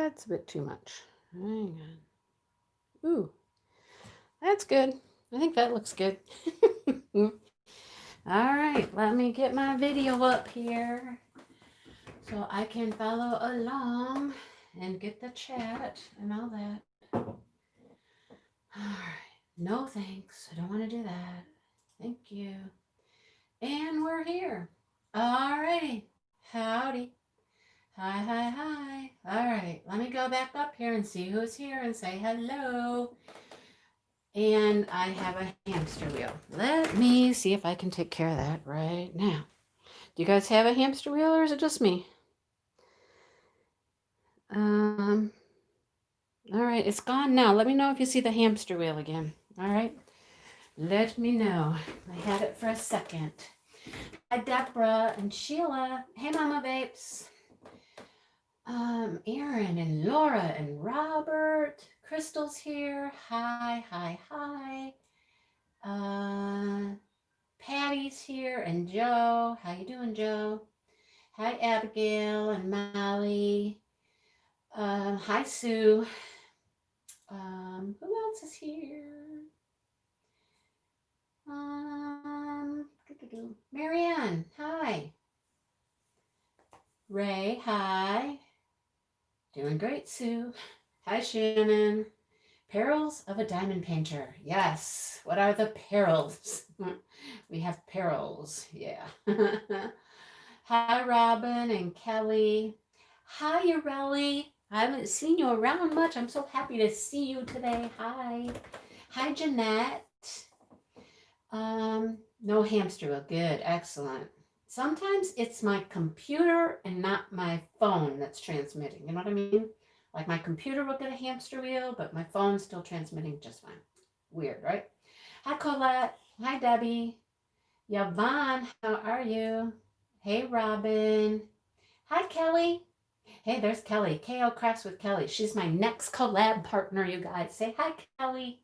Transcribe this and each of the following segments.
That's a bit too much. Hang on. Ooh, that's good. I think that looks good. All right, let me get my video up here so I can follow along and get the chat and all that. All right, no thanks. I don't want to do that. Thank you. And we're here. All righty. Howdy. Hi, hi, hi. All right, let me go back up here and see who's here and say hello. And I have a hamster wheel. Let me see if I can take care of that right now. Do you guys have a hamster wheel or is it just me? All right, it's gone now. Let me know if you see the hamster wheel again. All right, let me know. I had it for a second. Hi, Deborah and Sheila. Hey, Mama Vapes. Aaron and Laura and Robert. Crystal's here. Hi, hi, hi. Patty's here and Joe. How you doing, Joe? Hi, Abigail and Molly. Hi, Sue. Who else is here? Marianne, hi. Ray, hi. Doing great, Sue. Hi, Shannon. Perils of a diamond painter. Yes. What are the perils? We have perils. Yeah. Hi, Robin and Kelly. Hi, Ureli. I haven't seen you around much. I'm so happy to see you today. Hi. Hi, Jeanette. No hamster wheel. Good. Excellent. Sometimes it's my computer and not my phone that's transmitting. You know what I mean? Like my computer will get a hamster wheel, but my phone's still transmitting just fine. Weird, right? Hi, Colette. Hi, Debbie. Yvonne, how are you? Hey, Robin. Hi, Kelly. Hey, there's Kelly. KO Krafts with Kelly. She's my next collab partner, you guys. Say hi, Kelly.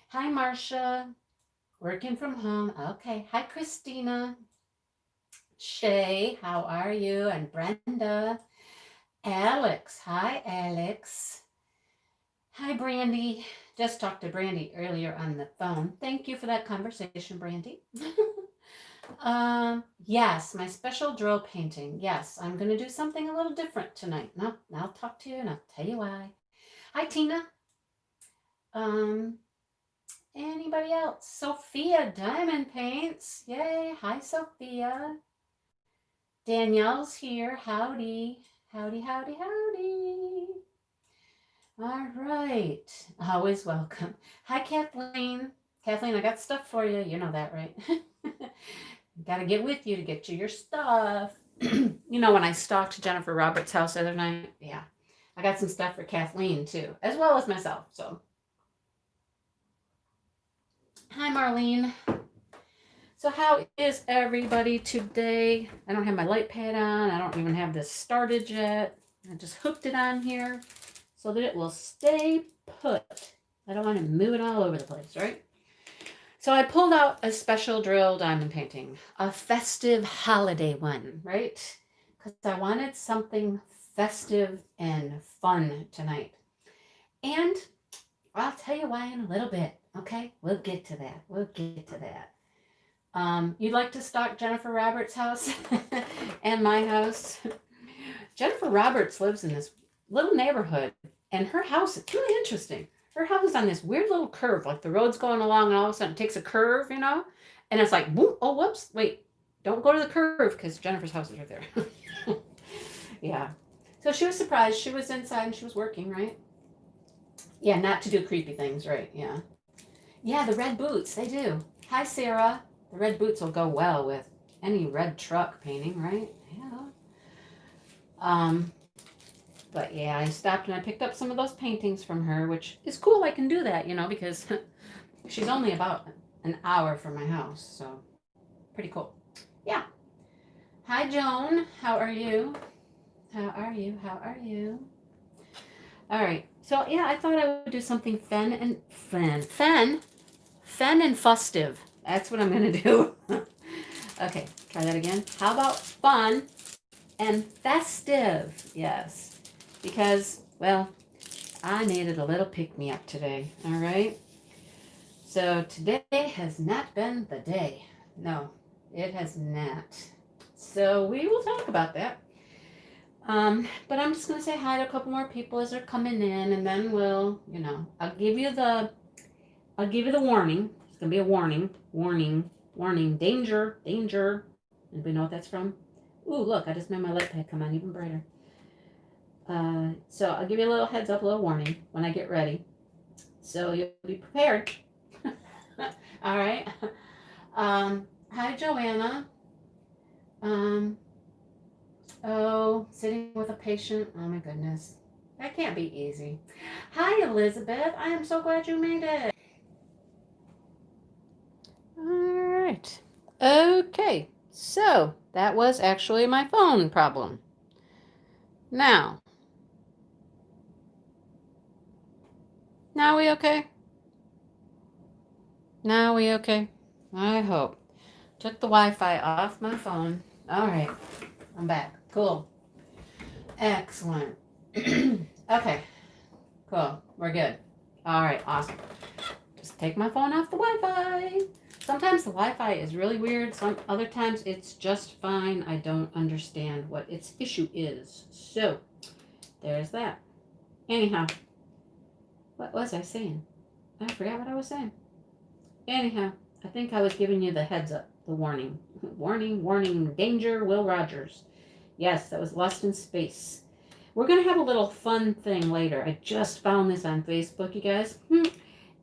Hi, Marcia. Working from home. Okay. Hi, Christina. Shay, how are you? And Brenda. Alex. Hi, Alex. Hi, Brandy. Just talked to Brandy earlier on the phone. Thank you for that conversation, Brandy. Yes, my special drill painting. Yes, I'm going to do something a little different tonight. No, I'll talk to you and I'll tell you why. Hi, Tina. Anybody else? Sophia Diamond Paints. Yay. Hi, Sophia. Danielle's here. Howdy. Howdy, howdy, howdy. All right. Always welcome. Hi, Kathleen. Kathleen, I got stuff for you. You know that, right? Got to get with you to get you your stuff. You know, when I stalked Jennifer Roberts' house the other night, yeah, I got some stuff for Kathleen too, as well as myself. So, hi, Marlene. So how is everybody today? I don't have my light pad on. I don't even have this started yet. I just hooked it on here so that it will stay put. I don't want to move it all over the place, right? So I pulled out a special drill diamond painting, a festive holiday one, right? Because I wanted something festive and fun tonight. And I'll tell you why in a little bit, okay? We'll get to that. We'll get to that. You'd like to stalk Jennifer Roberts' house and my house? Jennifer Roberts lives in this little neighborhood, and her house is really interesting. Her house is on this weird little curve, like the road's going along, and all of a sudden it takes a curve, you know? And it's like, whoop, oh, whoops, wait, don't go to the curve, because Jennifer's house is right there. Yeah. So she was surprised. She was inside and she was working, right? Yeah, not to do creepy things, right? Yeah. Yeah, the red boots, they do. Hi, Sarah. The red boots will go well with any red truck painting, right? Yeah. But yeah, I stopped and I picked up some of those paintings from her, which is cool. I can do that, you know, because she's only about an hour from my house. So pretty cool. Yeah. Hi, Joan. How are you? How are you? How are you? All right. So yeah, I thought I would do something fun and festive. That's what I'm going to do. Okay, try that again. How about fun and festive? Yes. because, well, I needed a little pick-me-up today, all right? So today has not been the day. No, it has not. So we will talk about that. But I'm just going to say hi to a couple more people as they're coming in, and then we'll, I'll give you the warning. It's going to be a warning, danger, danger. Anybody know what that's from? Ooh, look, I just made my light pad come on even brighter. So I'll give you a little heads up, a little warning when I get ready. So you'll be prepared. All right. Hi, Joanna. Sitting with a patient. Oh my goodness. That can't be easy. Hi, Elizabeth. I am so glad you made it. All right. Okay. So that was actually my phone problem. Now we okay? Now we okay? I hope. Took the Wi-Fi off my phone. All right. I'm back. Cool. Excellent. Okay. Cool. We're good. All right. Awesome. Just take my phone off the Wi-Fi. Sometimes the Wi-Fi is really weird. Some other times it's just fine. I don't understand what its issue is. So there's that. Anyhow, what was I saying? I forgot what I was saying. Anyhow, I think I was giving you the heads up, the warning. Warning, warning, danger, Will Rogers. Yes, that was Lost in Space. We're going to have a little fun thing later. I just found this on Facebook, you guys.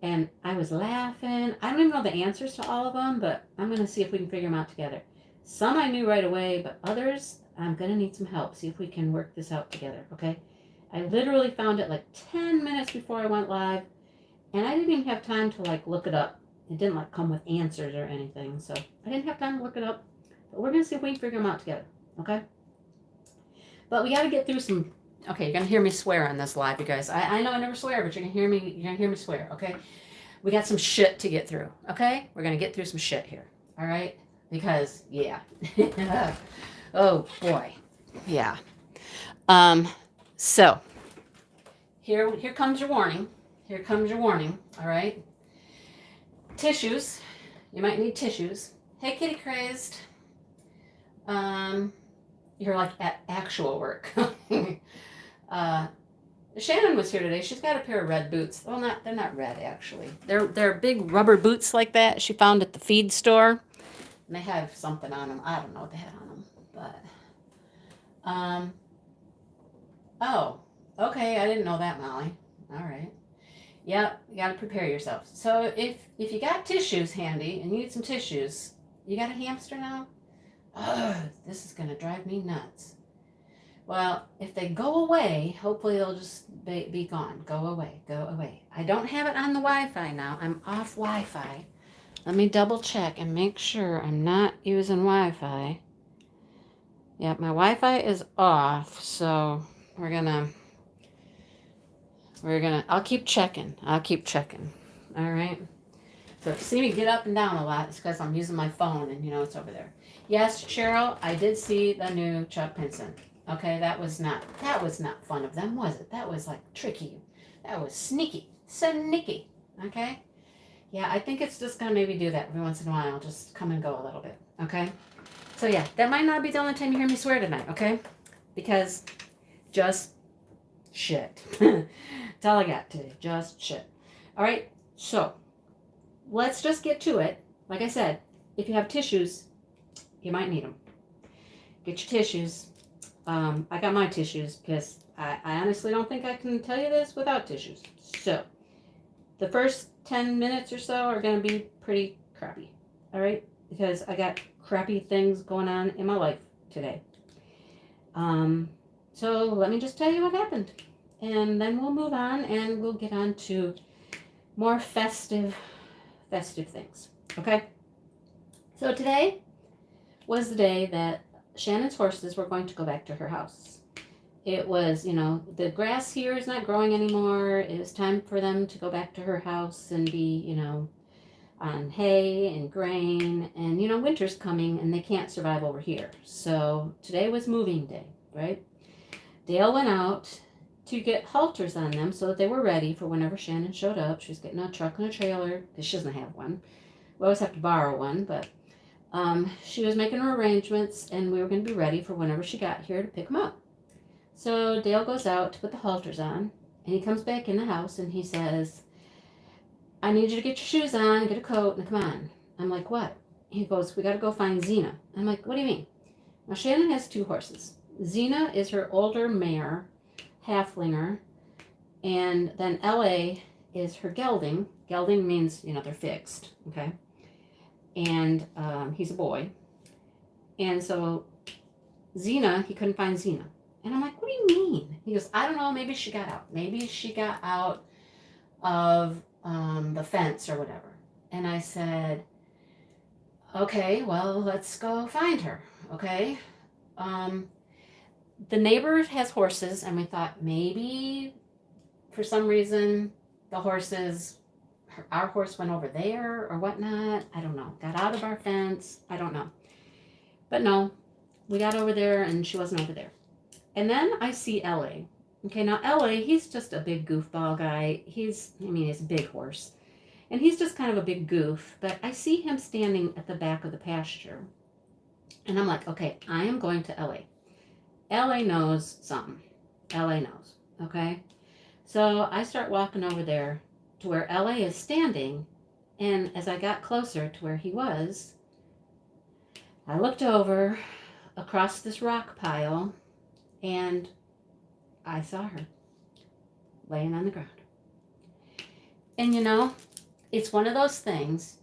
And I was laughing. I don't even know the answers to all of them, but I'm going to see if we can figure them out together. Some I knew right away, but others I'm going to need some help. See if we can work this out together, okay? I literally found it like 10 minutes before I went live, and I didn't even have time to look it up. It didn't come with answers or anything, so I didn't have time to look it up. But we're going to see if we can figure them out together, okay? But we got to get through some. Okay, you're going to hear me swear on this live, you guys. I know I never swear, but you're going to hear me swear, okay? We got some shit to get through, okay? We're going to get through some shit here, all right? Because, yeah. Oh, boy. Yeah. So, here comes your warning. Here comes your warning, all right? Tissues. You might need tissues. Hey, Kitty Crazed. You're at actual work. Shannon was here today. She's got a pair of red boots. Well, they're not red actually. They're big rubber boots like that she found at the feed store. And they have something on them. I don't know what they had on them, but oh, okay. I didn't know that, Molly. All right. Yep, you got to prepare yourself. So if you got tissues handy and you need some tissues, you got a hamster now? Ugh, this is going to drive me nuts. Well, if they go away, hopefully they'll just be gone. Go away, go away. I don't have it on the Wi-Fi now. I'm off Wi-Fi. Let me double check and make sure I'm not using Wi-Fi. Yep, my Wi-Fi is off, so I'll keep checking. All right. So if you see me get up and down a lot, it's because I'm using my phone and it's over there. Yes, Cheryl, I did see the new Chuck Pinson. Okay, that was not fun of them, was it? That was tricky. That was sneaky. Okay? Yeah, I think it's just gonna maybe do that every once in a while, just come and go a little bit. Okay? So yeah, that might not be the only time you hear me swear tonight, okay? Because just shit. That's all I got today. Just shit. Alright, so let's just get to it. Like I said, if you have tissues, you might need them. Get your tissues. I got my tissues because I honestly don't think I can tell you this without tissues. So, the first 10 minutes or so are going to be pretty crappy. All right? Because I got crappy things going on in my life today. So, let me just tell you what happened. And then we'll move on and we'll get on to more festive things. Okay? So, today was the day that Shannon's horses were going to go back to her house. It was, the grass here is not growing anymore. It was time for them to go back to her house and be, on hay and grain. And, winter's coming and they can't survive over here. So today was moving day, right? Dale went out to get halters on them so that they were ready for whenever Shannon showed up. She was getting a truck and a trailer because she doesn't have one. We always have to borrow one, but she was making her arrangements, and we were going to be ready for whenever she got here to pick them up. So Dale goes out to put the halters on, and he comes back in the house, and he says, I need you to get your shoes on, get a coat, and come on. I'm like, what? He goes, we got to go find Xena. I'm like, what do you mean? Now, Shannon has 2 horses. Xena is her older mare, halflinger, and then LA is her gelding. Gelding means, they're fixed, okay? And he's a boy. And so Xena, he couldn't find Xena. And I'm like, what do you mean? He goes, I don't know, maybe she got out. Maybe she got out of the fence or whatever. And I said, okay, well, let's go find her, okay? The neighbor has horses, and we thought maybe for some reason the horses, our horse went over there or whatnot. I don't know. Got out of our fence. I don't know. But no, we got over there and she wasn't over there. And then I see LA. Okay, now LA, he's just a big goofball guy. He's a big horse. And he's just kind of a big goof. But I see him standing at the back of the pasture. And I'm like, okay, I am going to LA. LA knows something. LA knows. Okay? So I start walking over there to where LA is standing. And as I got closer to where he was, I looked over across this rock pile, and I saw her laying on the ground. And it's one of those things.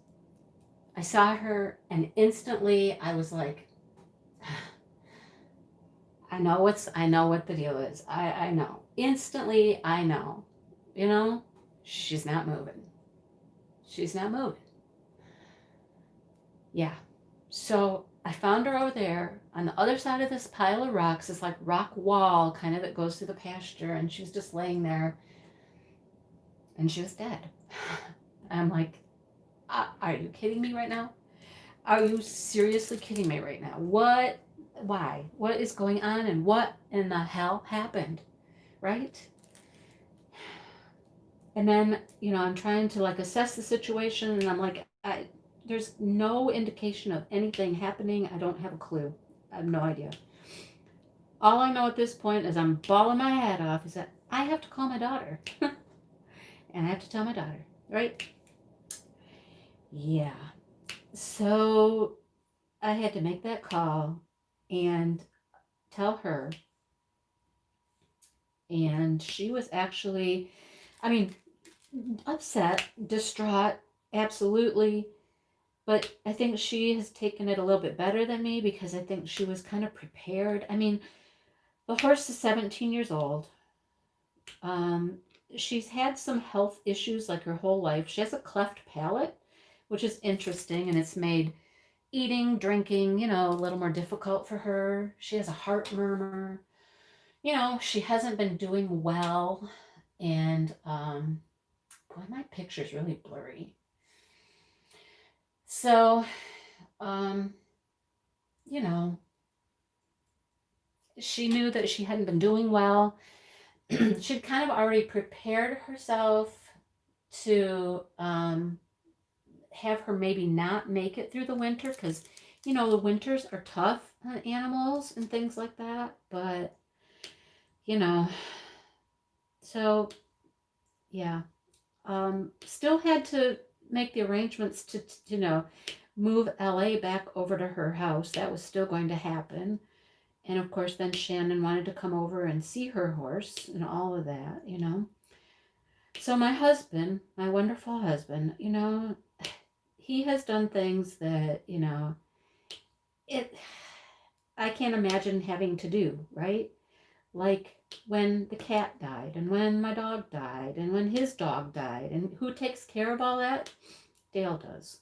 I saw her, and instantly I was like, I know what the deal is. I know. Instantly I know. She's not moving. She's not moving. Yeah. So I found her over there on the other side of this pile of rocks, this like rock wall kind of that goes through the pasture, and she was just laying there, and she was dead. I'm like, are you kidding me right now? Are you seriously kidding me right now? What? Why? What is going on, and what in the hell happened? Right? And then, I'm trying to assess the situation, and I'm like, there's no indication of anything happening. I don't have a clue. I have no idea. All I know at this point is I'm bawling my head off is that I have to call my daughter. And I have to tell my daughter, right? Yeah. So I had to make that call and tell her. And she was actually, upset, distraught, absolutely. But I think she has taken it a little bit better than me because I think she was kind of prepared. The horse is 17 years old. She's had some health issues like her whole life. She has a cleft palate, which is interesting, and it's made eating, drinking, a little more difficult for her. She has a heart murmur. She hasn't been doing well, and boy, my picture's really blurry. So, she knew that she hadn't been doing well. She'd kind of already prepared herself to have her maybe not make it through the winter because, the winters are tough on animals and things like that. But, so, yeah. Still had to make the arrangements to, move LA back over to her house. That was still going to happen. And of course, then Shannon wanted to come over and see her horse and all of that, So my husband, my wonderful husband, he has done things that, I can't imagine having to do, right? Like when the cat died and when my dog died and when his dog died. And who takes care of all that? Dale does,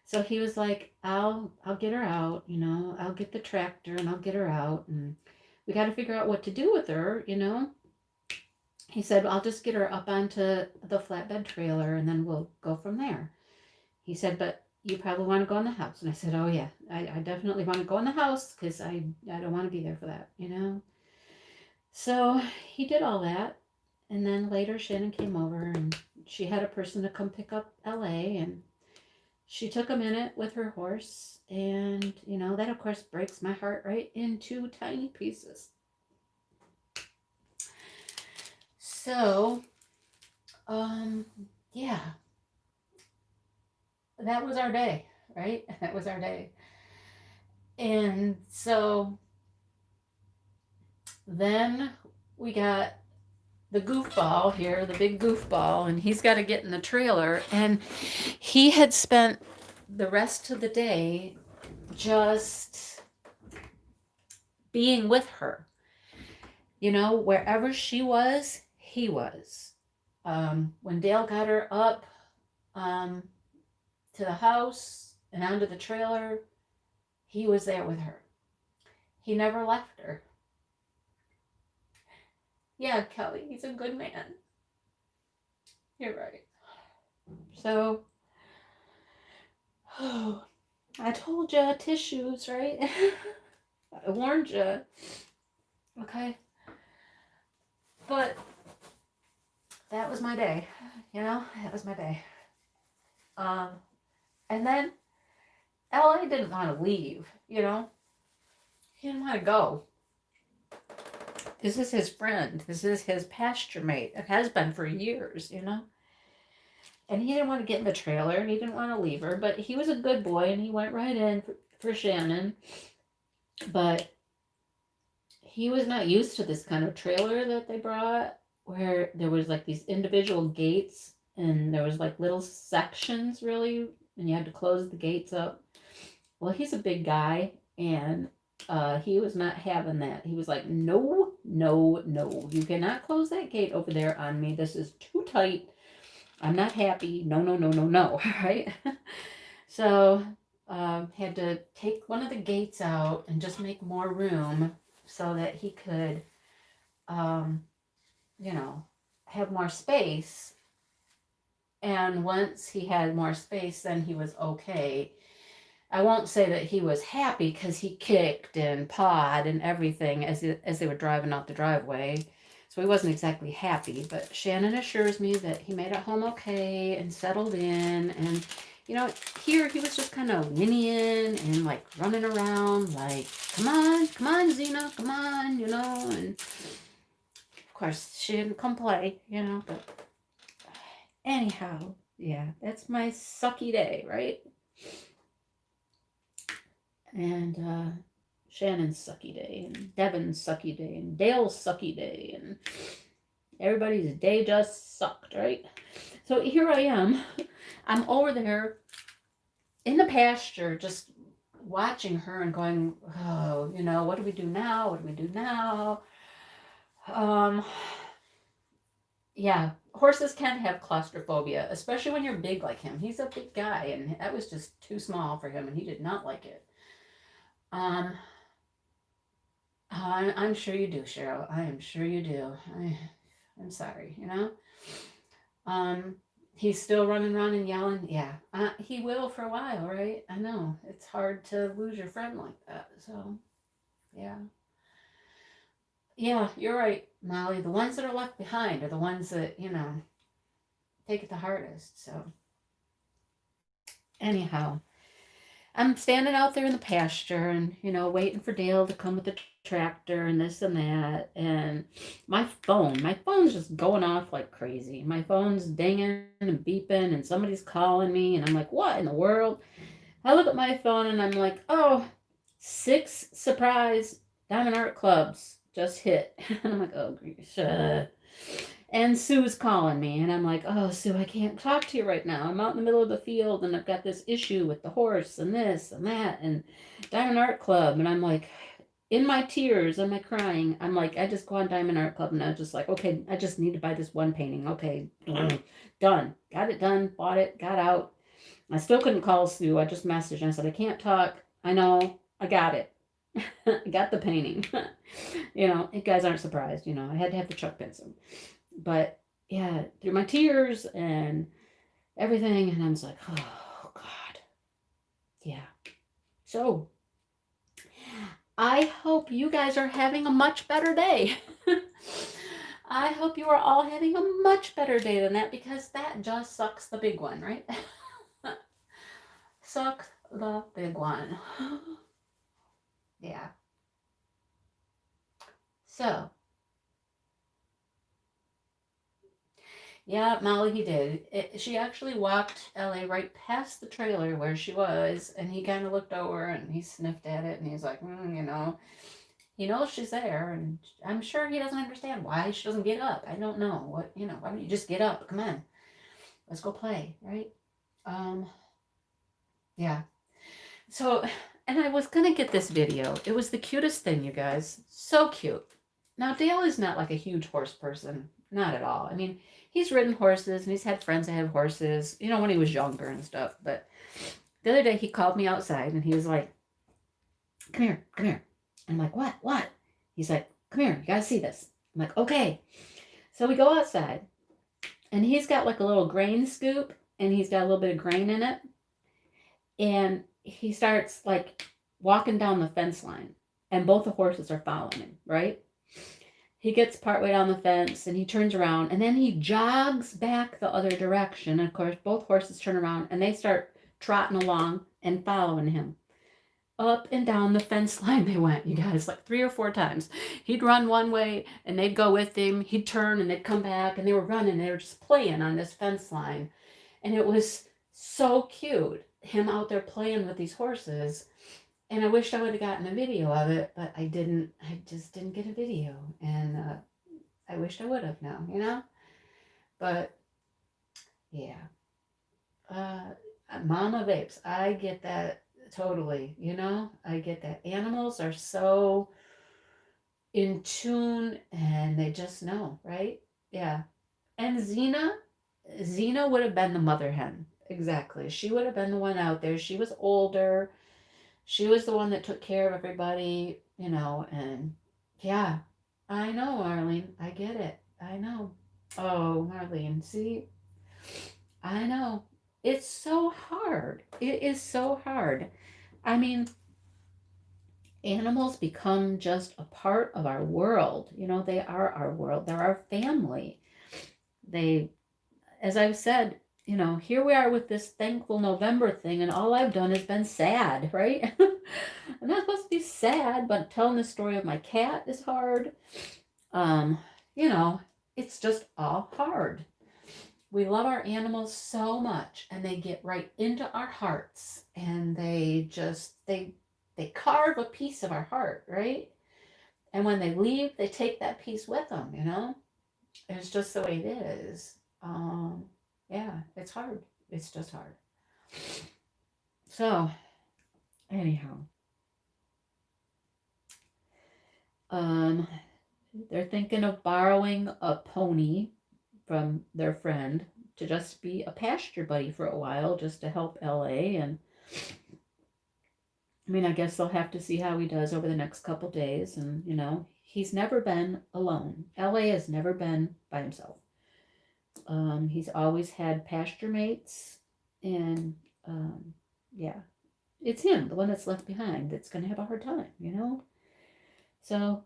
So he was like, I'll get her out, I'll get the tractor and I'll get her out, and we got to figure out what to do with her, He said, I'll just get her up onto the flatbed trailer and then we'll go from there. He said, but you probably want to go in the house. And I said, oh yeah, I definitely want to go in the house because I don't want to be there for that, So he did all that. And then later Shannon came over and she had a person to come pick up LA, and she took a minute with her horse. And, that of course breaks my heart right into tiny pieces. So, yeah, that was our day, right? That was our day. And so then we got the goofball here, the big goofball, and he's got to get in the trailer. And he had spent the rest of the day just being with her. Wherever she was, he was. When Dale got her up to the house and onto the trailer, he was there with her. He never left her. Yeah, Kelly, he's a good man. You're right. So, I told you, tissues, right? I warned you. Okay. But that was my day. That was my day. And then LA didn't want to leave, He didn't want to go. This is his friend. This is his pasture mate. It has been for years, And he didn't want to get in the trailer and he didn't want to leave her, but he was a good boy and he went right in for Shannon. But he was not used to this kind of trailer that they brought, where there was like these individual gates and there was like little sections really, and you had to close the gates up. Well, he's a big guy and he was not having that. He was like, no, no, no. You cannot close that gate over there on me. This is too tight. I'm not happy. No, no, no, no, no. Right? So had to take one of the gates out and just make more room so that he could, have more space. And once he had more space, then he was okay. I won't say that he was happy because he kicked and pawed and everything as they were driving out the driveway. So he wasn't exactly happy, but Shannon assures me that he made it home okay and settled in. And, here he was just kind of whinnying and like running around like, come on, Xena, come on, and of course she didn't come play, but anyhow, yeah, that's my sucky day, right? And Shannon's sucky day, and Devin's sucky day, and Dale's sucky day, and everybody's day just sucked, right? So here I am. I'm over there in the pasture just watching her and going, oh, what do we do now? What do we do now? Yeah, horses can have claustrophobia, especially when you're big like him. He's a big guy, and that was just too small for him, and he did not like it. I'm sure you do, Cheryl. I am sure you do. I'm sorry, He's still running around and yelling. Yeah, he will for a while, right? I know. It's hard to lose your friend like that. So, yeah. Yeah, you're right, Molly. The ones that are left behind are the ones that, take it the hardest. So, anyhow, I'm standing out there in the pasture and, waiting for Dale to come with the tractor and this and that. And my phone's just going off like crazy. My phone's dinging and beeping and somebody's calling me. And I'm like, what in the world? I look at my phone and I'm like, oh, 6 surprise Diamond Art Clubs just hit. And I'm like, oh, gosh. And Sue's calling me, and I'm like, oh, Sue, I can't talk to you right now. I'm out in the middle of the field, and I've got this issue with the horse, and this, and that, and Diamond Art Club. And I'm like, in my tears, and my crying, I'm like, I just go on Diamond Art Club, and I'm just like, okay, I just need to buy this one painting. Okay, done. Got it done, bought it, got out. I still couldn't call Sue. I just messaged, and I said, I can't talk. I know, I got it. I got the painting. You guys aren't surprised, I had to have the Chuck pencil. But yeah, through my tears and everything, and I was like, oh God. Yeah. So I hope you guys are having a much better day. I hope you are all having a much better day than that, because that just sucks the big one, right? Suck the big one. Yeah. So, yeah, Molly, he did. She actually walked Ellie right past the trailer where she was, and he kind of looked over and he sniffed at it, and he's like, he knows she's there, and I'm sure he doesn't understand why she doesn't get up. I don't know why don't you just get up? Come on, let's go play, right? Um, yeah. So, and I was gonna get this video. It was the cutest thing, you guys. So cute. Now, Dale is not like a huge horse person. Not at all. I mean, he's ridden horses and he's had friends that have horses, when he was younger and stuff. But the other day he called me outside and he was like, come here, come here. And I'm like, what? What? He's like, come here, you gotta see this. I'm like, okay. So we go outside and he's got like a little grain scoop and he's got a little bit of grain in it. And he starts like walking down the fence line and both the horses are following him, right? He gets partway down the fence and he turns around and then he jogs back the other direction. And of course, both horses turn around and they start trotting along and following him. Up and down the fence line they went, you guys, like 3 or 4 times. He'd run one way and they'd go with him. He'd turn and they'd come back and they were running. They were just playing on this fence line. And it was so cute, him out there playing with these horses. And I wished I would have gotten a video of it, but I didn't. I just didn't get a video. And I wished I would have now, But, yeah. Mama vapes, I get that totally, I get that. Animals are so in tune and they just know, right? Yeah. And Xena would have been the mother hen. Exactly. She would have been the one out there. She was older. She was the one that took care of everybody, and yeah, I know, Marlene. I get it. I know. Oh, Marlene, see, I know. It's so hard. It is so hard. I mean, animals become just a part of our world. They are our world. They're our family. They, as I've said, here we are with this thankful November thing, and all I've done has been sad, right? I'm not supposed to be sad, but telling the story of my cat is hard. Um, it's just all hard. We love our animals so much, and they get right into our hearts, and they carve a piece of our heart, right? And when they leave, they take that piece with them, It's just the way it is. Yeah, it's hard. It's just hard. So, anyhow, they're thinking of borrowing a pony from their friend to just be a pasture buddy for a while, just to help LA. And I mean, I guess they'll have to see how he does over the next couple days. And, he's never been alone. LA has never been by himself. He's always had pasture mates. And, yeah, it's him, the one that's left behind, that's going to have a hard time, So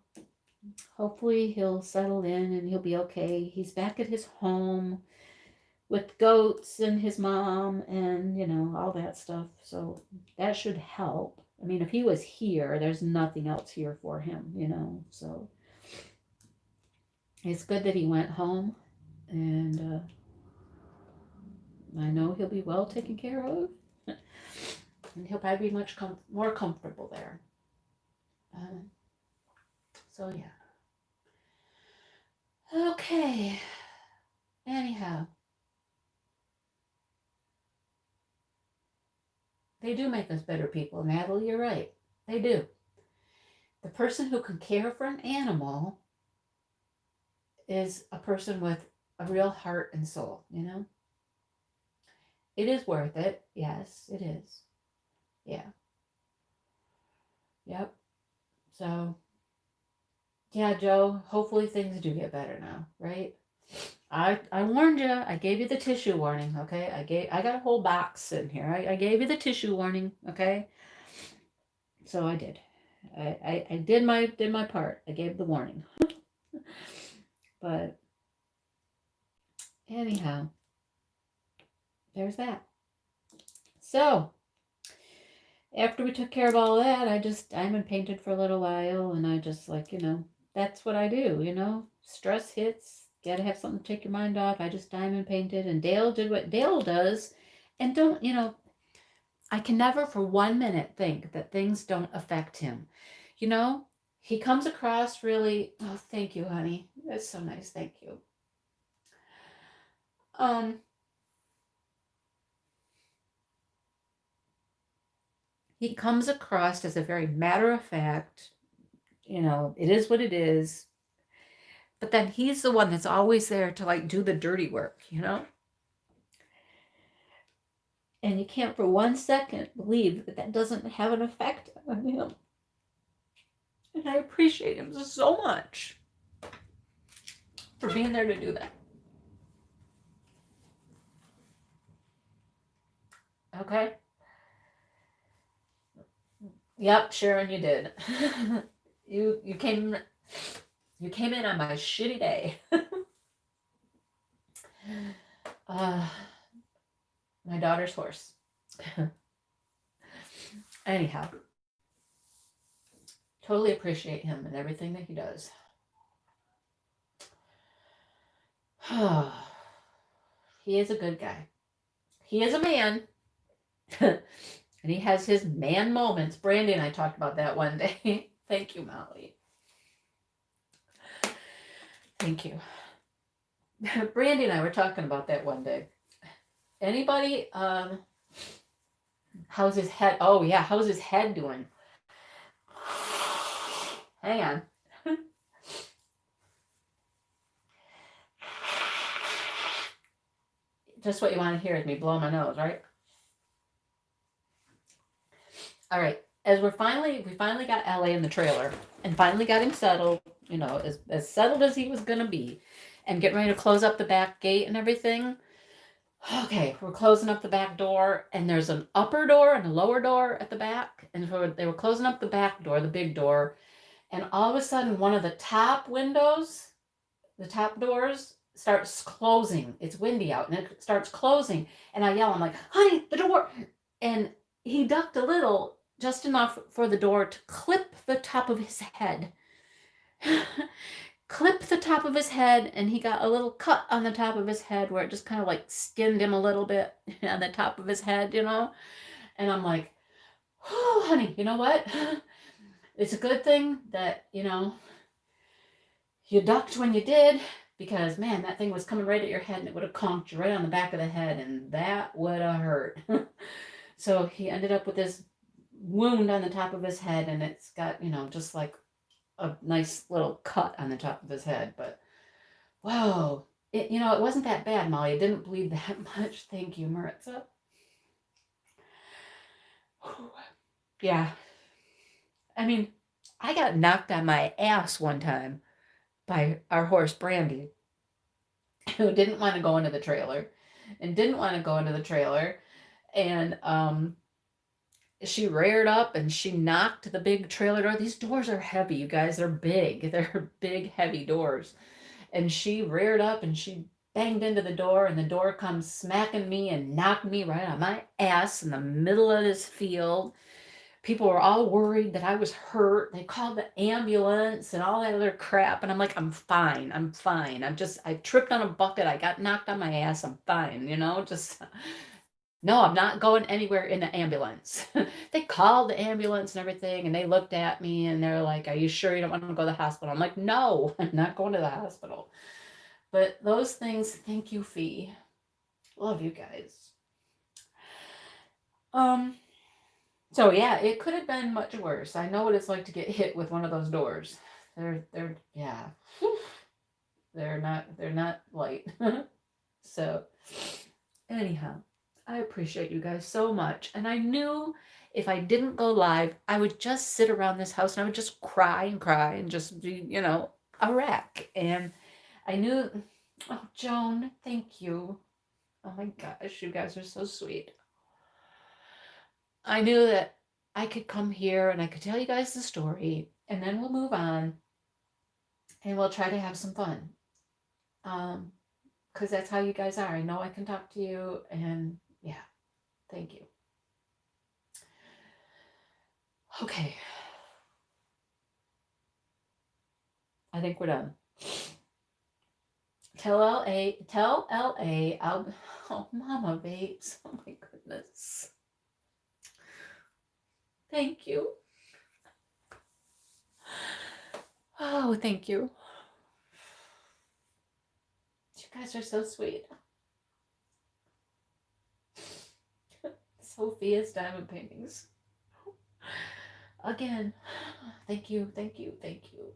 hopefully he'll settle in and he'll be okay. He's back at his home with goats and his mom and, all that stuff. So that should help. I mean, if he was here, there's nothing else here for him, So it's good that he went home. And I know he'll be well taken care of. And he'll probably be much more comfortable there. So, yeah. Okay. Anyhow. They do make us better people, Natalie. You're right. They do. The person who can care for an animal is a person with a real heart and soul, It is worth it. Yes, it is. Yeah. Yep. So, yeah, Joe, hopefully things do get better now, right? I warned you. I gave you the tissue warning, okay? I got a whole box in here. I gave you the tissue warning, okay? So I did. I did my part. I gave the warning. But anyhow, there's that. So after we took care of all that, I just diamond painted for a little while, and I just like, that's what I do, stress hits, gotta have something to take your mind off. I just diamond painted, and Dale did what Dale does. And don't, I can never for 1 minute think that things don't affect him. You know, he comes across really, oh, thank you, honey. That's so nice. Thank you. He comes across as a very matter of fact, it is what it is. But then he's the one that's always there to like do the dirty work, And you can't for 1 second believe that that doesn't have an effect on him. And I appreciate him so much for being there to do that. Okay? Yep, Sharon, you did. you came in on my shitty day. My daughter's horse. Anyhow, totally appreciate him and everything that he does. He is a good guy. He is a man. And he has his man moments. Brandy and I talked about that one day. Thank you, Molly. Thank you. Brandy and I were talking about that one day. Anybody, how's his head? Oh, yeah, how's his head doing? Hang on. Just what you want to hear is me blow my nose, right? All right. As we finally got LA in the trailer and finally got him settled, as settled as he was going to be, and getting ready to close up the back gate and everything. Okay, we're closing up the back door, and there's an upper door and a lower door at the back. And so they were closing up the back door, the big door, and all of a sudden one of the top windows, the top doors, starts closing. It's windy out, and it starts closing. And I yell, I'm like, honey, the door. And he ducked a little, just enough for the door to clip the top of his head. Clip the top of his head, and he got a little cut on the top of his head where it just kind of like skinned him a little bit on the top of his head, And I'm like, oh, honey, you know what? It's a good thing that, you ducked when you did, because, man, that thing was coming right at your head, and it would have conked you right on the back of the head, and that would have hurt. So he ended up with this wound on the top of his head, and it's got, just like a nice little cut on the top of his head. But whoa, it wasn't that bad, Molly. It didn't bleed that much. Thank you, Maritza. Yeah. I mean, I got knocked on my ass one time by our horse Brandy, who didn't want to go into the trailer, and she reared up and she knocked the big trailer door. These doors are heavy, you guys. They're big. They're big, heavy doors. And she reared up and she banged into the door, and the door comes smacking me and knocked me right on my ass in the middle of this field. People were all worried that I was hurt. They called the ambulance and all that other crap. And I'm like, I'm fine. I tripped on a bucket. I got knocked on my ass. I'm fine, no, I'm not going anywhere in the ambulance. They called the ambulance and everything, and they looked at me and they're like, are you sure you don't want to go to the hospital? I'm like, no, I'm not going to the hospital. But those things, thank you, Fee. Love you guys. So yeah, it could have been much worse. I know what it's like to get hit with one of those doors. Yeah. They're not light. So anyhow, I appreciate you guys so much. And I knew if I didn't go live, I would just sit around this house and I would just cry and just be, a wreck. And I knew, oh, Joan, thank you. Oh my gosh, you guys are so sweet. I knew that I could come here and I could tell you guys the story, and then we'll move on and we'll try to have some fun. Because that's how you guys are. I know I can talk to you, and yeah, thank you. Okay, I think we're done. Tell LA, oh, Mama Babes, oh my goodness. Thank you. Oh, thank you. You guys are so sweet. Sophia's diamond paintings. Again, thank you, thank you, thank you.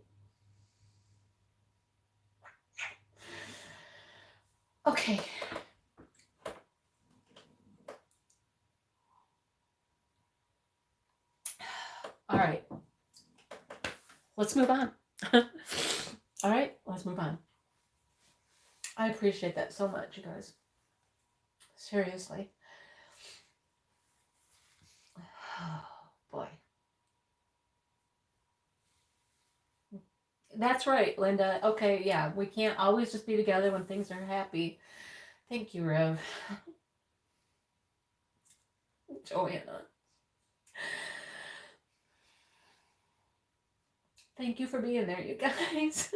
Okay. All right. Let's move on. All right, let's move on. I appreciate that so much, you guys. Seriously. Oh, boy. That's right, Linda. Okay, yeah, we can't always just be together when things are happy. Thank you, Rev. Joanna. Thank you for being there, you guys.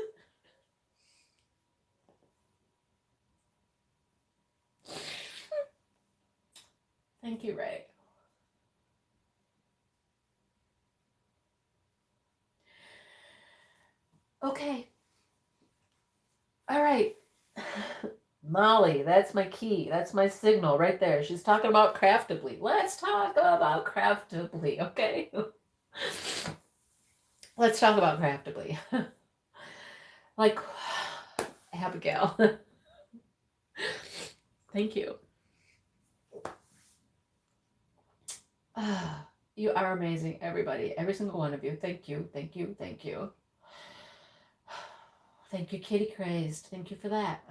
Thank you, Ray. Okay. All right. Molly, that's my key. That's my signal right there. She's talking about craftably. Let's talk about craftably, okay? Let's talk about craftably. Like, Abigail. Thank you. You are amazing, everybody. Every single one of you. Thank you, thank you, thank you. Thank you, Kitty Crazed. Thank you for that.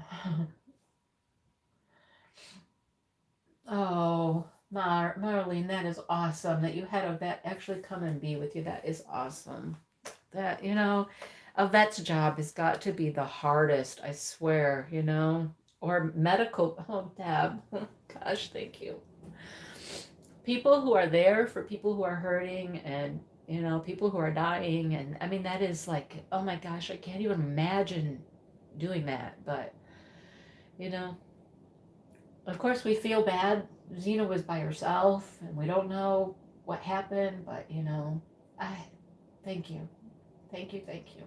Oh, Marlene, that is awesome that you had a vet actually come and be with you. That is awesome. That, a vet's job has got to be the hardest, I swear, or medical. Oh, Deb, gosh, thank you. People who are there for people who are hurting and, people who are dying. And I mean, that is like, oh my gosh, I can't even imagine doing that. But, of course, we feel bad. Xena was by herself, and we don't know what happened, but I thank you, thank you, thank you.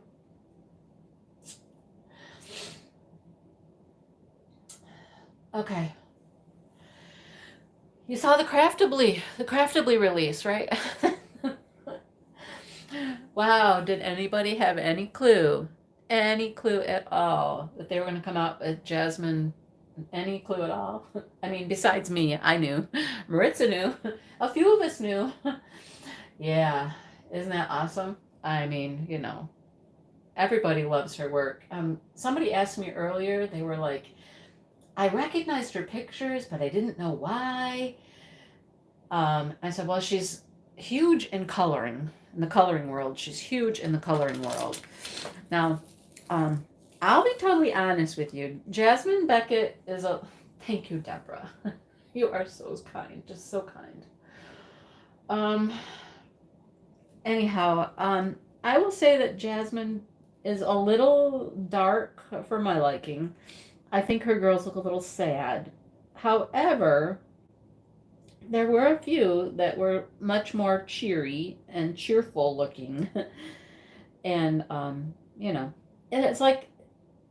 Okay, you saw the Craftably release, right? Wow, did anybody have any clue at all that they were going to come out with Jasmine? Any clue at all? I mean, besides me, I knew. Maritza knew. A few of us knew. Yeah, isn't that awesome? I mean, everybody loves her work. Somebody asked me earlier, they were like, I recognized her pictures, but I didn't know why. I said, well, she's huge in coloring, in the coloring world. She's huge in the coloring world. Now, I'll be totally honest with you. Jasmine Beckett is a. Thank you, Deborah. You are so kind, just so kind. Anyhow, I will say that Jasmine is a little dark for my liking. I think her girls look a little sad. However, there were a few that were much more cheery and cheerful looking. And, and it's like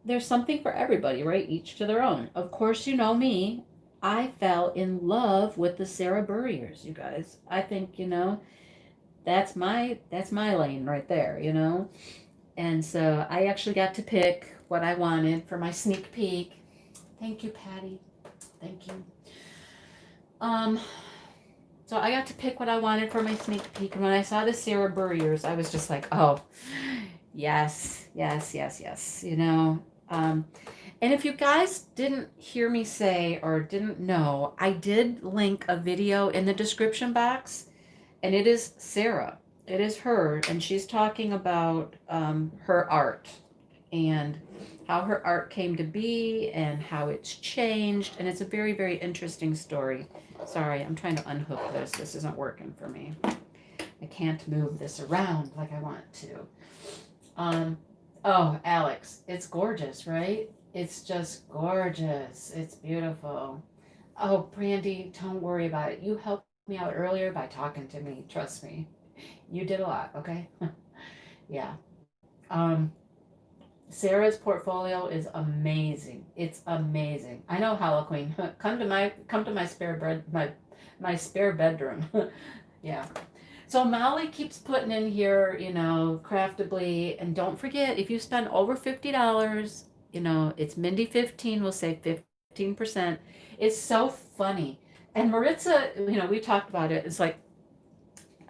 there's something for everybody, right? Each to their own. Of course, you know me. I fell in love with the Sarah Burriers, you guys. I think, that's my lane right there, And so I actually got to pick what I wanted for my sneak peek. Thank you, Patty. Thank you. So I got to pick what I wanted for my sneak peek, and when I saw the Sarah Burriers, I was just like, oh, yes, yes, yes, yes, And if you guys didn't hear me say or didn't know, I did link a video in the description box, and it is Sarah. It is her, and she's talking about her art. and how her art came to be and how it's changed. And it's a very, very interesting story. Sorry, I'm trying to unhook this. This isn't working for me. I can't move this around like I want to. Oh, Alex, it's gorgeous, right? It's just gorgeous. It's beautiful. Oh, Brandy, don't worry about it. You helped me out earlier by talking to me. Trust me. You did a lot, okay? Yeah. Um, Sarah's portfolio is amazing. It's amazing. I know, Halloween. Come to my my spare bedroom. Yeah. So Molly keeps putting in here, craftably, and don't forget if you spend over $50, it's Mindy 15 will save 15%. It's so funny. And Maritza, we talked about it. It's like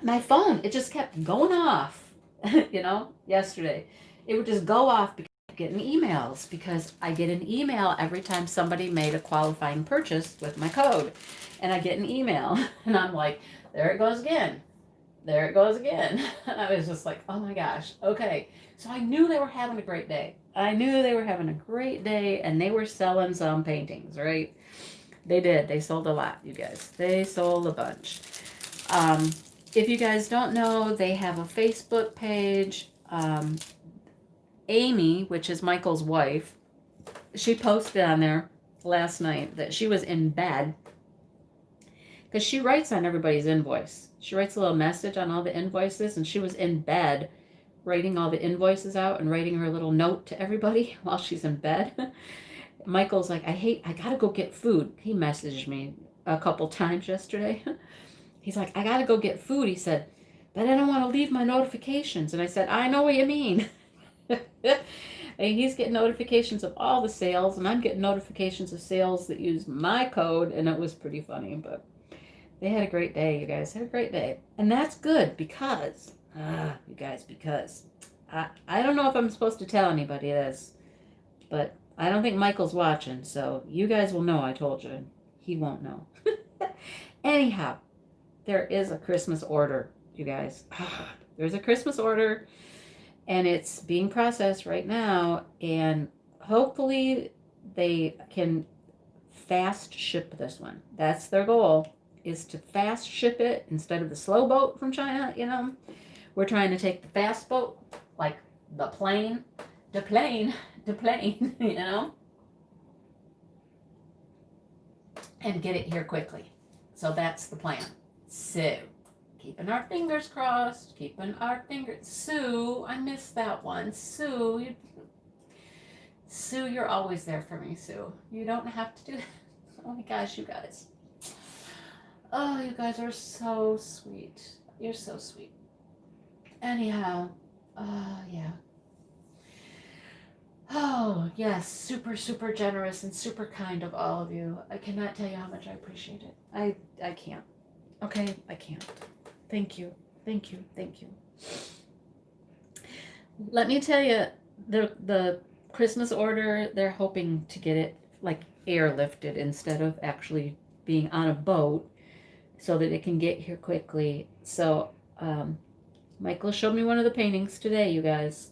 my phone, it just kept going off, yesterday. It would just go off because I kept getting emails because I get an email every time somebody made a qualifying purchase with my code. And I get an email and I'm like, there it goes again. There it goes again. I was just like, oh my gosh. Okay. So I knew they were having a great day. I knew they were having a great day and they were selling some paintings, right? They did. They sold a lot, you guys. They sold a bunch. If you guys don't know, they have a Facebook page. Amy, which is Michael's wife, she posted on there last night that she was in bed because she writes on everybody's invoice. She writes a little message on all the invoices, and she was in bed writing all the invoices out and writing her a little note to everybody while she's in bed. Michael's like, I gotta go get food. He messaged me a couple times yesterday. He's like, I gotta go get food. He said, but I don't want to leave my notifications. And I said, I know what you mean. And he's getting notifications of all the sales, and I'm getting notifications of sales that use my code, and it was pretty funny, but they had a great day, you guys. Had a great day. And that's good because, you guys, because I don't know if I'm supposed to tell anybody this, but I don't think Michael's watching, so you guys will know I told you. He won't know. Anyhow, there is a Christmas order, you guys. There's a Christmas order, and it's being processed right now, and hopefully they can fast ship this one. That's their goal, is to fast ship it instead of the slow boat from China, We're trying to take the fast boat, like the plane, and get it here quickly. So that's the plan. So, keeping our fingers crossed, Sue, I missed that one. Sue, you're always there for me, Sue. You don't have to do that. Oh my gosh, you guys. Oh, you guys are so sweet. You're so sweet. Anyhow, yeah. Oh, yes, super, super generous and super kind of all of you. I cannot tell you how much I appreciate it. I can't. Okay, I can't. Thank you. Thank you. Thank you. Let me tell you, the Christmas order, they're hoping to get it like airlifted instead of actually being on a boat so that it can get here quickly. So, Michael showed me one of the paintings today, you guys.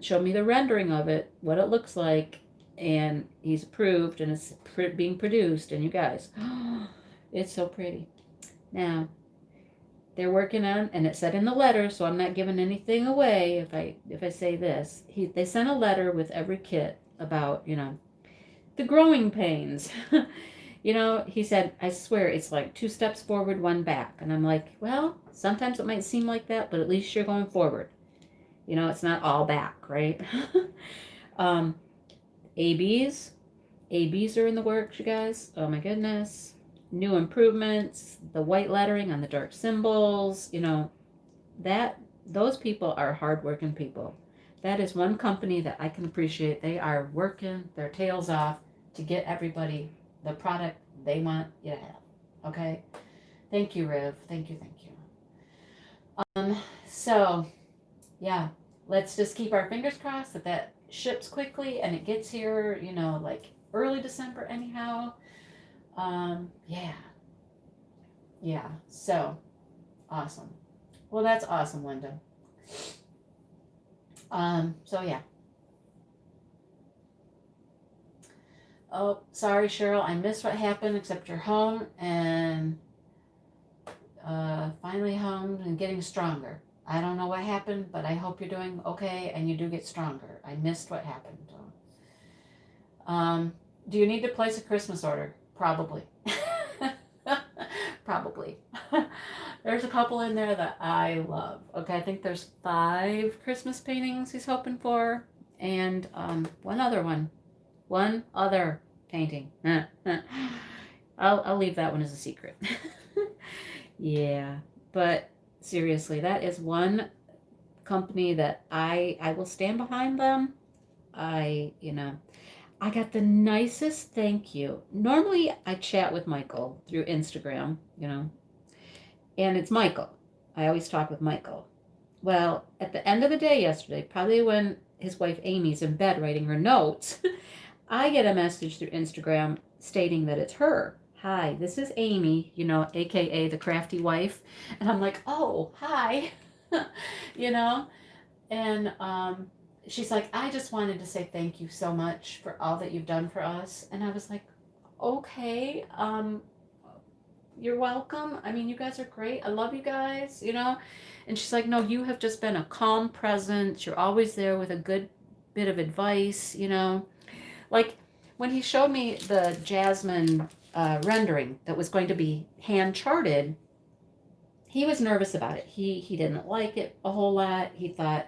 Showed me the rendering of it, what it looks like, and he's approved, and it's being produced, and you guys, it's so pretty. Now, they're working on, and it said in the letter, so I'm not giving anything away if I say this. They sent a letter with every kit about, the growing pains. He said, I swear it's like 2 steps forward, 1 back. And I'm like, well, sometimes it might seem like that, but at least you're going forward. It's not all back, right? ABs. ABs are in the works, you guys. Oh my goodness. New improvements, the white lettering on the dark symbols, those people are hardworking people. That is one company that I can appreciate. They are working their tails off to get everybody the product they want you to have. Okay? Thank you, Riv. Thank you. So, yeah, let's just keep our fingers crossed that ships quickly and it gets here, like early December anyhow. Yeah, so awesome. Well, that's awesome, Linda. So yeah. Oh, sorry, Cheryl. I missed what happened, except you're home and finally home and getting stronger. I don't know what happened, but I hope you're doing okay and you do get stronger. I missed what happened. Um, do you need to place a Christmas order? Probably. Probably. There's a couple in there that I love. Okay, I think there's 5 Christmas paintings he's hoping for, and one other one. One other painting. I'll leave that one as a secret. Yeah, but seriously, that is one company that I will stand behind them. I got the nicest thank you. Normally, I chat with Michael through Instagram, and it's Michael. I always talk with Michael. Well, at the end of the day yesterday, probably when his wife Amy's in bed writing her notes, I get a message through Instagram stating that it's her. Hi, this is Amy, aka the crafty wife. And I'm like, oh, hi, you know? And she's like, I just wanted to say thank you so much for all that you've done for us. And I was like, okay, you're welcome. I mean, you guys are great. I love you guys. And she's like, no, you have just been a calm presence. You're always there with a good bit of advice. Like when he showed me the Jasmine rendering that was going to be hand charted, he was nervous about it. He didn't like it a whole lot. He thought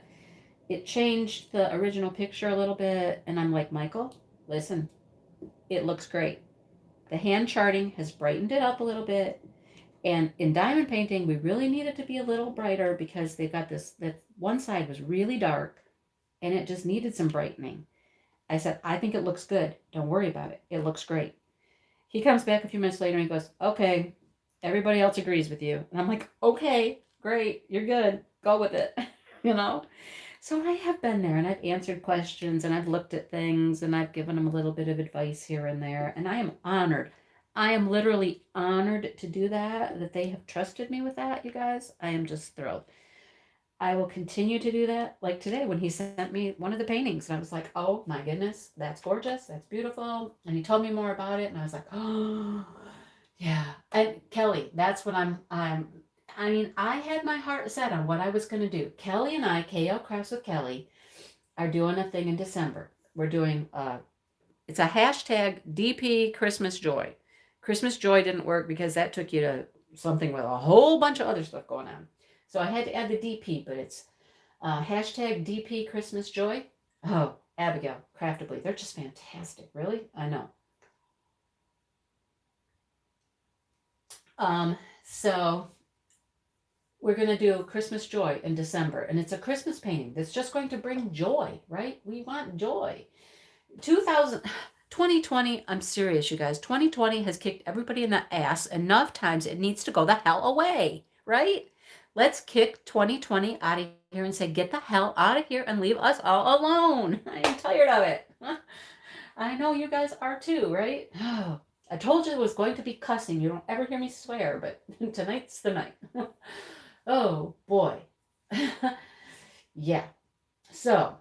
it changed the original picture a little bit. And I'm like, Michael, listen, it looks great. The hand charting has brightened it up a little bit. And in diamond painting, we really need it to be a little brighter because they've got that one side was really dark and it just needed some brightening. I said, I think it looks good. Don't worry about it. It looks great. He comes back a few minutes later and he goes, okay, everybody else agrees with you. And I'm like, okay, great. You're good. Go with it. you know? So I have been there and I've answered questions and I've looked at things and I've given them a little bit of advice here and there. And I am honored. I am literally honored to do that they have trusted me with that, you guys. I am just thrilled. I will continue to do that. Like today when he sent me one of the paintings and I was like, oh my goodness, that's gorgeous. That's beautiful. And he told me more about it and I was like, oh yeah. And Kelly, that's what I had my heart set on what I was going to do. Kelly and I, KL Krafts with Kelly, are doing a thing in December. We're doing, it's a hashtag DP Christmas Joy. Christmas Joy didn't work because that took you to something with a whole bunch of other stuff going on. So I had to add the DP, but it's hashtag DP Christmas Joy. Oh, Abigail, Craftably. They're just fantastic. Really? I know. So we're going to do Christmas Joy in December, and it's a Christmas painting that's just going to bring joy, right? We want joy. 2020, I'm serious, you guys. 2020 has kicked everybody in the ass enough times. It needs to go the hell away, right? Let's kick 2020 out of here and say, get the hell out of here and leave us all alone. I am tired of it. I know you guys are too, right? Oh, I told you it was going to be cussing. You don't ever hear me swear, but tonight's the night. Oh, boy. Yeah. So,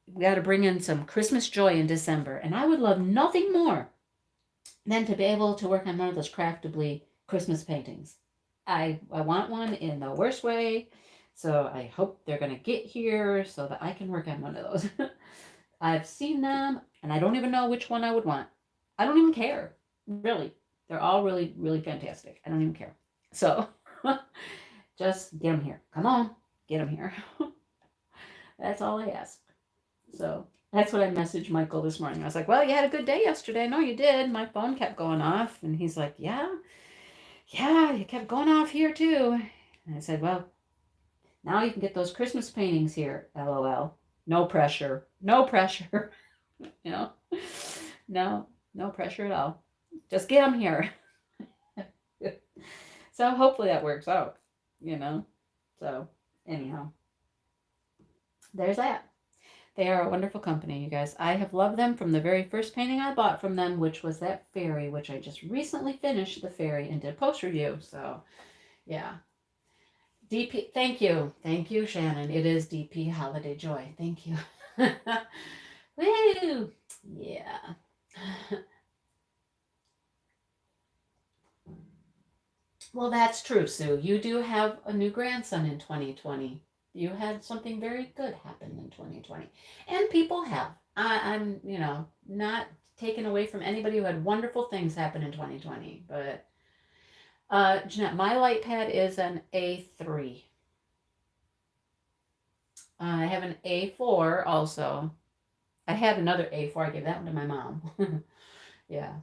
we got to bring in some Christmas joy in December. And I would love nothing more than to be able to work on one of those Craftably Christmas paintings. I want one in the worst way. So I hope they're going to get here so that I can work on one of those. I've seen them and I don't even know which one I would want. I don't even care. Really. They're all really, really fantastic. I don't even care. So just get them here. Come on. Get them here. That's all I ask. So that's what I messaged Michael this morning. I was like, well, you had a good day yesterday. No, you did. My phone kept going off. And he's like, yeah, you kept going off here too. And I said, well, now you can get those Christmas paintings here. LOL. No pressure. No pressure. No pressure at all. Just get them here. So hopefully that works out, So anyhow, there's that. They are a wonderful company, you guys. I have loved them from the very first painting I bought from them, which was that fairy, which I just recently finished the fairy and did post review. So, yeah. DP, thank you. Thank you, Shannon. It is DP Holiday Joy. Thank you. Woo! Yeah. Well, that's true, Sue. You do have a new grandson in 2020. You had something very good happen in 2020. And people have. I'm, not taken away from anybody who had wonderful things happen in 2020. But, Jeanette, my light pad is an A3. I have an A4 also. I had another A4. I gave that one to my mom. Yeah.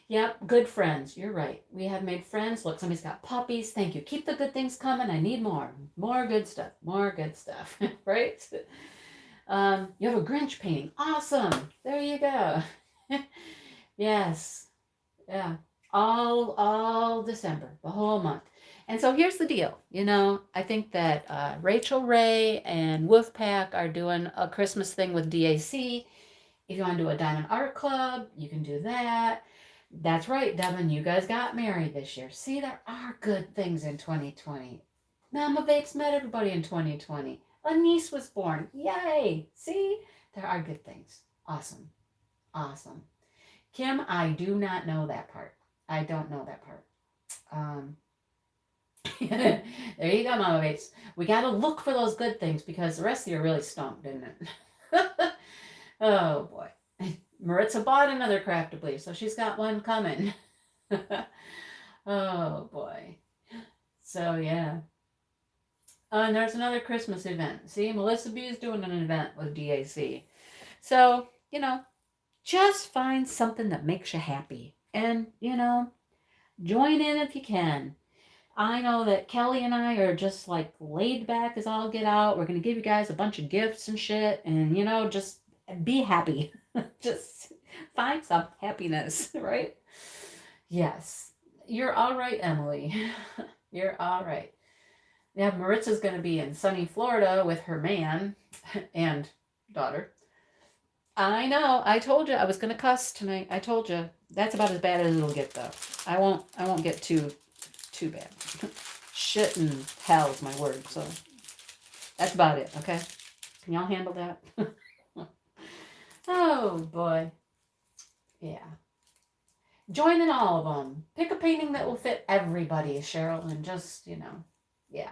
Yep, good friends. You're right. We have made friends. Look, somebody's got puppies. Thank you. Keep the good things coming. I need more. More good stuff. More good stuff. Right? You have a Grinch painting. Awesome. There you go. Yes. Yeah. All December, the whole month. And so here's the deal. I think that Rachel Ray and Wolfpack are doing a Christmas thing with DAC. If you want to do a Diamond Art Club, you can do that. That's right, Devin. You guys got married this year. See, there are good things in 2020. Mama Vapes met everybody in 2020. A niece was born. Yay! See, there are good things. Awesome. Awesome. Kim, I do not know that part. I don't know that part. There you go, Mama Vapes. We got to look for those good things because the rest of you really stunk, didn't it? Oh, boy. Maritza bought another Craftably, so she's got one coming. Oh, boy. So, yeah. And there's another Christmas event. See, Melissa B is doing an event with DAC. So, just find something that makes you happy. And, join in if you can. I know that Kelly and I are just like laid back as all get out. We're going to give you guys a bunch of gifts and shit. And, just be happy. Just find some happiness, right? Yes. You're all right, Emily. You're all right. Yeah, Maritza's going to be in sunny Florida with her man and daughter. I know. I told you I was going to cuss tonight. I told you. That's about as bad as it'll get, though. I won't get too bad. Shit and hell is my word. So that's about it. Okay. Can y'all handle that? Oh boy. Yeah. Join in all of them. Pick a painting that will fit everybody, Cheryl, and just, yeah.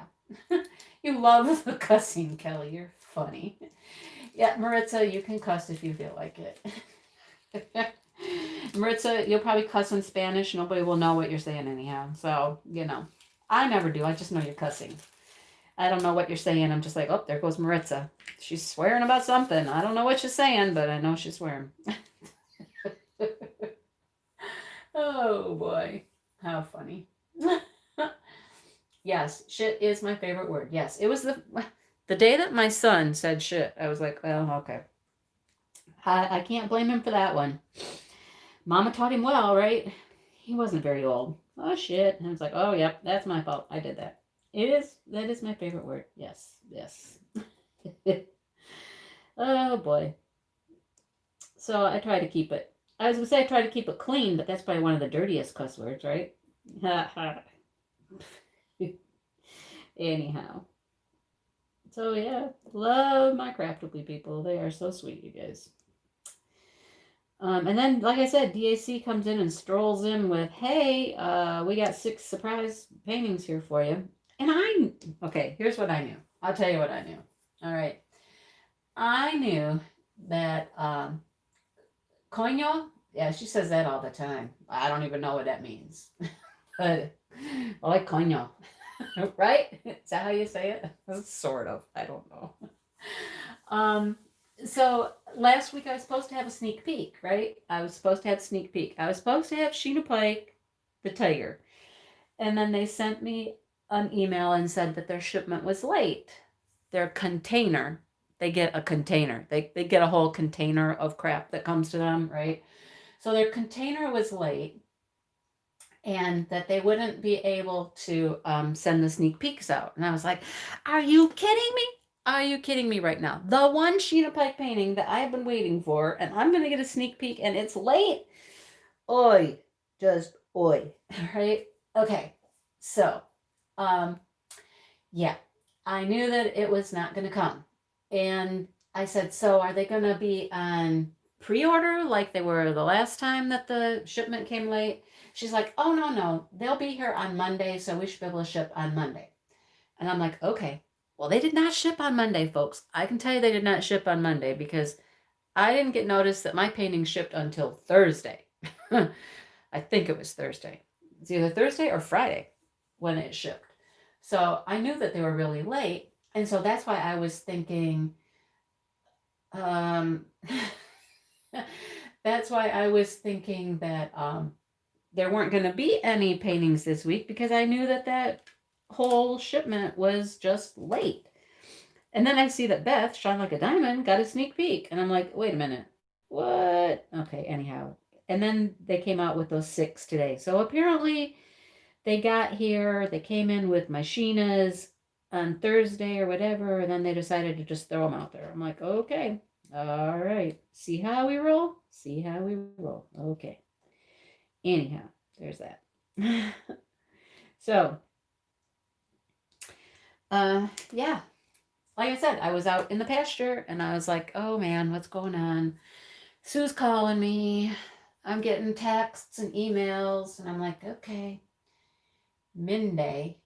You love the cussing, Kelly. You're funny. Yeah, Maritza, you can cuss if you feel like it. Maritza, you'll probably cuss in Spanish. Nobody will know what you're saying anyhow. So, I never do. I just know you're cussing. I don't know what you're saying. I'm just like, oh, there goes Maritza. She's swearing about something. I don't know what she's saying, but I know she's swearing. Oh, boy. How funny. Yes, shit is my favorite word. Yes, it was the day that my son said shit. I was like, well, okay. I can't blame him for that one. Mama taught him well, right? He wasn't very old. Oh, shit. And I was like, oh, yep, that's my fault. I did that. That is my favorite word. Yes, yes. Oh, boy. So I try to keep it. I was going to say I try to keep it clean, but that's probably one of the dirtiest cuss words, right? Anyhow. So, yeah. Love my Craftably people. They are so sweet, you guys. And then, like I said, DAC comes in and strolls in with, hey, we got 6 surprise paintings here for you. And okay, here's what I knew. I'll tell you what I knew. All right. I knew that coño, yeah, she says that all the time. I don't even know what that means. But I like coño, right? Is that how you say it? Sort of. I don't know. So last week I was supposed to have a sneak peek, right? I was supposed to have a sneak peek. I was supposed to have Sheena Pike, the tiger. And then they sent me an email and said that their shipment was late. Their container. They get a container. They get a whole container of crap that comes to them, right? So their container was late and that they wouldn't be able to send the sneak peeks out. And I was like, are you kidding me? Are you kidding me right now? The one Sheena Pike painting that I've been waiting for, and I'm going to get a sneak peek, and it's late. Oi. Just oi. Right? Okay. So, yeah. I knew that it was not going to come. And I said, so are they going to be on pre-order like they were the last time that the shipment came late. She's like, oh, no, they'll be here on Monday, so we should be able to ship on Monday. And I'm like, okay. Well, they did not ship on Monday, folks. I can tell you they did not ship on Monday because I didn't get notice that my painting shipped until Thursday. I think it was Thursday. It's either Thursday or Friday when it shipped. So I knew that they were really late. And so that's why I was thinking, that's why I was thinking that there weren't going to be any paintings this week because I knew that whole shipment was just late. And then I see that Beth, Shine Like a Diamond, got a sneak peek. And I'm like, wait a minute. What? Okay, anyhow. And then they came out with those 6 today. So apparently they got here, they came in with Machinas on Thursday or whatever, and then they decided to just throw them out there. I'm like, okay, all right. See how we roll? See how we roll. Okay. Anyhow, there's that. So, yeah. Like I said, I was out in the pasture and I was like, oh man, what's going on? Sue's calling me. I'm getting texts and emails. And I'm like, okay. Minde.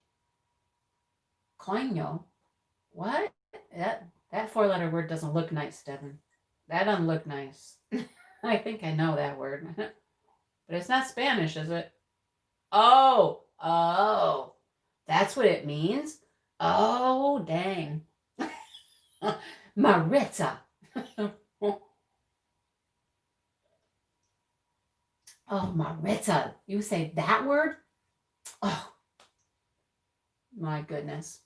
Coño. What? That 4-letter word doesn't look nice, Devin. That doesn't look nice. I think I know that word. But it's not Spanish, is it? Oh. That's what it means? Oh, dang. Maritza. Oh, Maritza. You say that word? Oh, my goodness.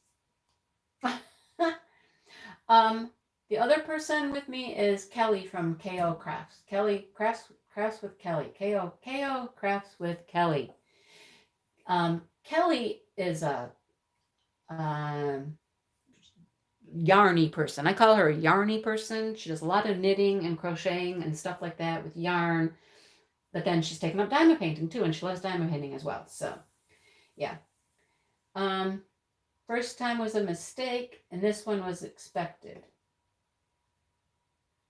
The other person with me is Kelly from KO Krafts. Kelly Krafts with Kelly. KO Krafts with Kelly. Kelly is a yarny person. I call her a yarny person. She does a lot of knitting and crocheting and stuff like that with yarn. But then she's taken up diamond painting too, and she loves diamond painting as well. So, yeah. First time was a mistake, and this one was expected.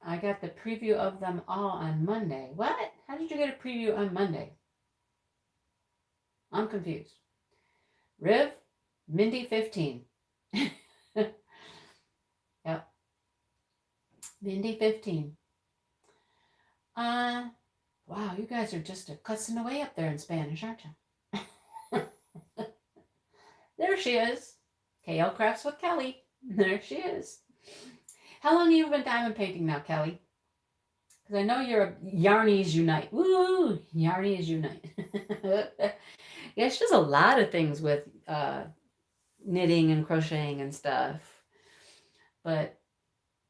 I got the preview of them all on Monday. What? How did you get a preview on Monday? I'm confused. Riv, Mindy 15. Yep. Mindy 15. Wow, you guys are just cussing away up there in Spanish, aren't you? There she is. KL Crafts with Kelly. There she is. How long have you been diamond painting now, Kelly? Because I know you're a Yarnies Unite. Woo! Yarnies Unite. Yeah, she does a lot of things with knitting and crocheting and stuff. But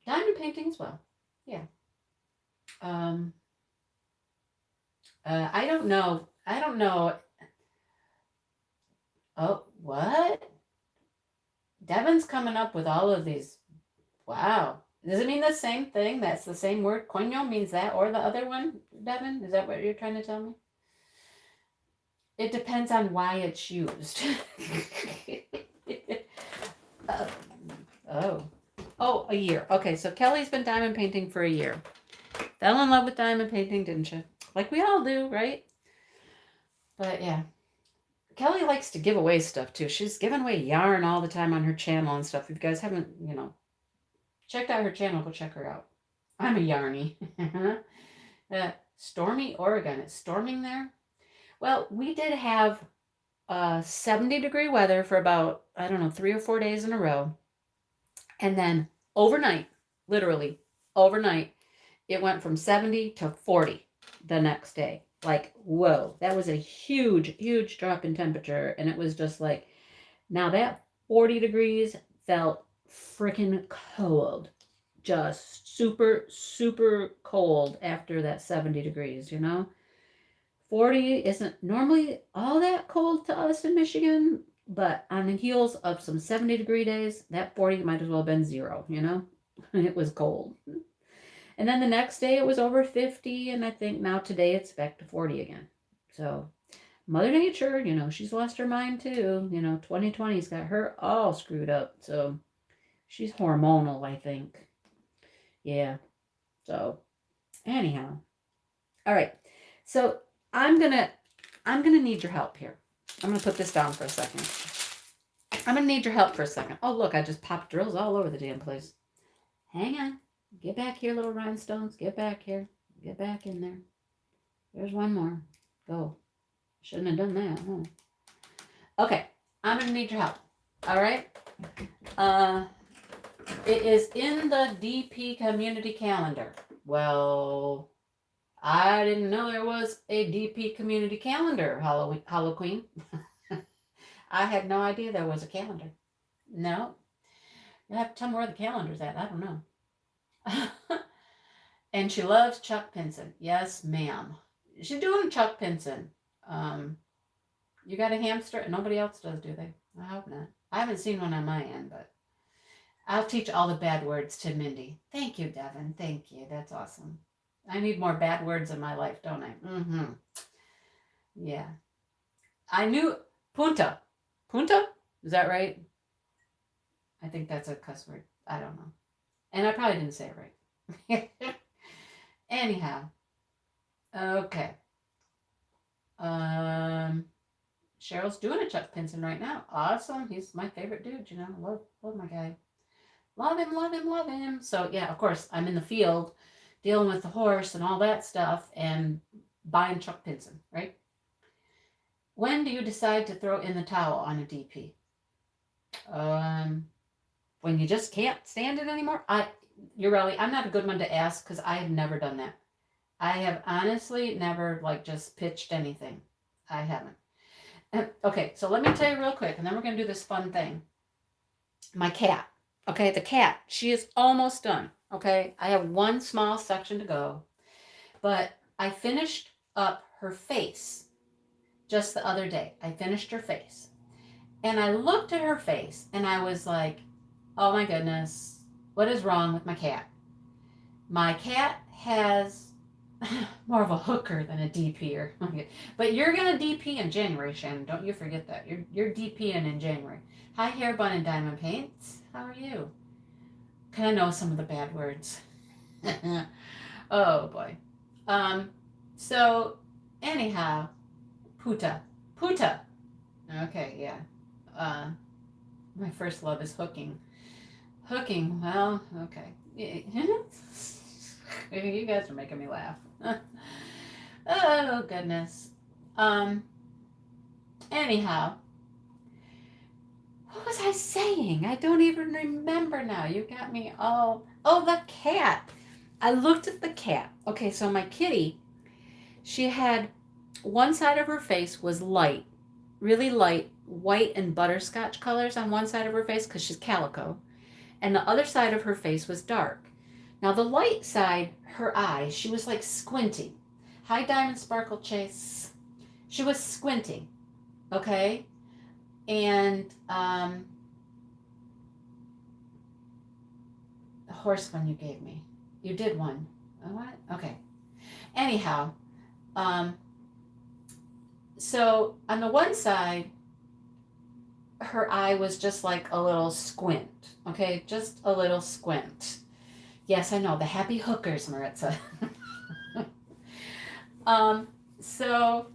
diamond painting as well. Yeah. I don't know. Oh, what? Devin's coming up with all of these. Wow. Does it mean the same thing? That's the same word? Coño means that or the other one, Devin? Is that what you're trying to tell me? It depends on why it's used. Oh, a year. Okay, so Kelly's been diamond painting for a year. Fell in love with diamond painting, didn't you? Like we all do, right? But yeah. Kelly likes to give away stuff too. She's giving away yarn all the time on her channel and stuff. If you guys haven't, checked out her channel, go check her out. I'm a yarny. Stormy, Oregon. It's storming there. Well, we did have 70-degree weather for about, 3 or 4 days in a row. And then overnight, literally overnight, it went from 70 to 40 the next day. Like, whoa, that was a huge, huge drop in temperature. And it was just like, now that 40 degrees felt freaking cold. Just super, super cold after that 70 degrees, 40 isn't normally all that cold to us in Michigan, but on the heels of some 70-degree days, that 40 might as well have been 0, It was cold. And then the next day it was over 50, and I think now today it's back to 40 again. So Mother Nature, she's lost her mind too. 2020's got her all screwed up. So she's hormonal, I think. Yeah. So Anyhow, all right. So I'm gonna need your help here. I'm gonna put this down for a second. I'm gonna need your help for a second. Oh look, I just popped drills all over the damn place. Hang on. Get back here, little rhinestones. Get back here. Get back in there. There's one more. Go. Shouldn't have done that, huh? Okay. I'm gonna need your help. All right. It is in the DP community calendar. Well, I didn't know there was a DP community calendar, Halloween. I had no idea there was a calendar. No. You'll have to tell me where the calendar's at. I don't know. And she loves Chuck Pinson. Yes, ma'am. She's doing Chuck Pinson. You got a hamster? Nobody else does, do they? I hope not. I haven't seen one on my end, but I'll teach all the bad words to Mindy. Thank you, Devin. Thank you. That's awesome. I need more bad words in my life, don't I? Mm-hmm. Yeah. I knew punta. Punta? Is that right? I think that's a cuss word. I don't know. And I probably didn't say it right. Anyhow. Okay. Cheryl's doing a Chuck Pinson right now. Awesome. He's my favorite dude, you know. Love my guy. Love him, love him, love him. So yeah, of course, I'm in the field dealing with the horse and all that stuff and buying Chuck Pinson, right? When do you decide to throw in the towel on a DP? When you just can't stand it anymore? I'm not a good one to ask because I have never done that. I have honestly never just pitched anything. I haven't. Okay, so let me tell you real quick, and then we're going to do this fun thing. My cat. Okay, the cat. She is almost done. Okay, I have one small section to go. But I finished up her face just the other day. I finished her face. And I looked at her face, and I was like, oh my goodness, what is wrong with my cat? My cat has more of a hooker than a DPer. But you're going to DP in January, Shannon. Don't you forget that. You're DPing in January. Hi, Hair Bun and Diamond Paints. How are you? Can I know some of the bad words? Oh, boy. So, anyhow, Puta. Okay, yeah. My first love is hooking. Hooking, well, okay. You guys are making me laugh. Oh, goodness. Anyhow, what was I saying? I don't even remember now. You got me all... Oh, the cat. I looked at the cat. Okay, so my kitty, she had one side of her face was light, really light, white and butterscotch colors on one side of her face because she's calico. And the other side of her face was dark. Now, the light side, her eyes, she was squinting. Hi, Diamond Sparkle Chase. She was squinting, okay? And the horse one you gave me. You did one. What? Okay. Anyhow, so on the one side, her eye was just a little squint, okay? Just a little squint. Yes, I know, the happy hookers, Maritza. So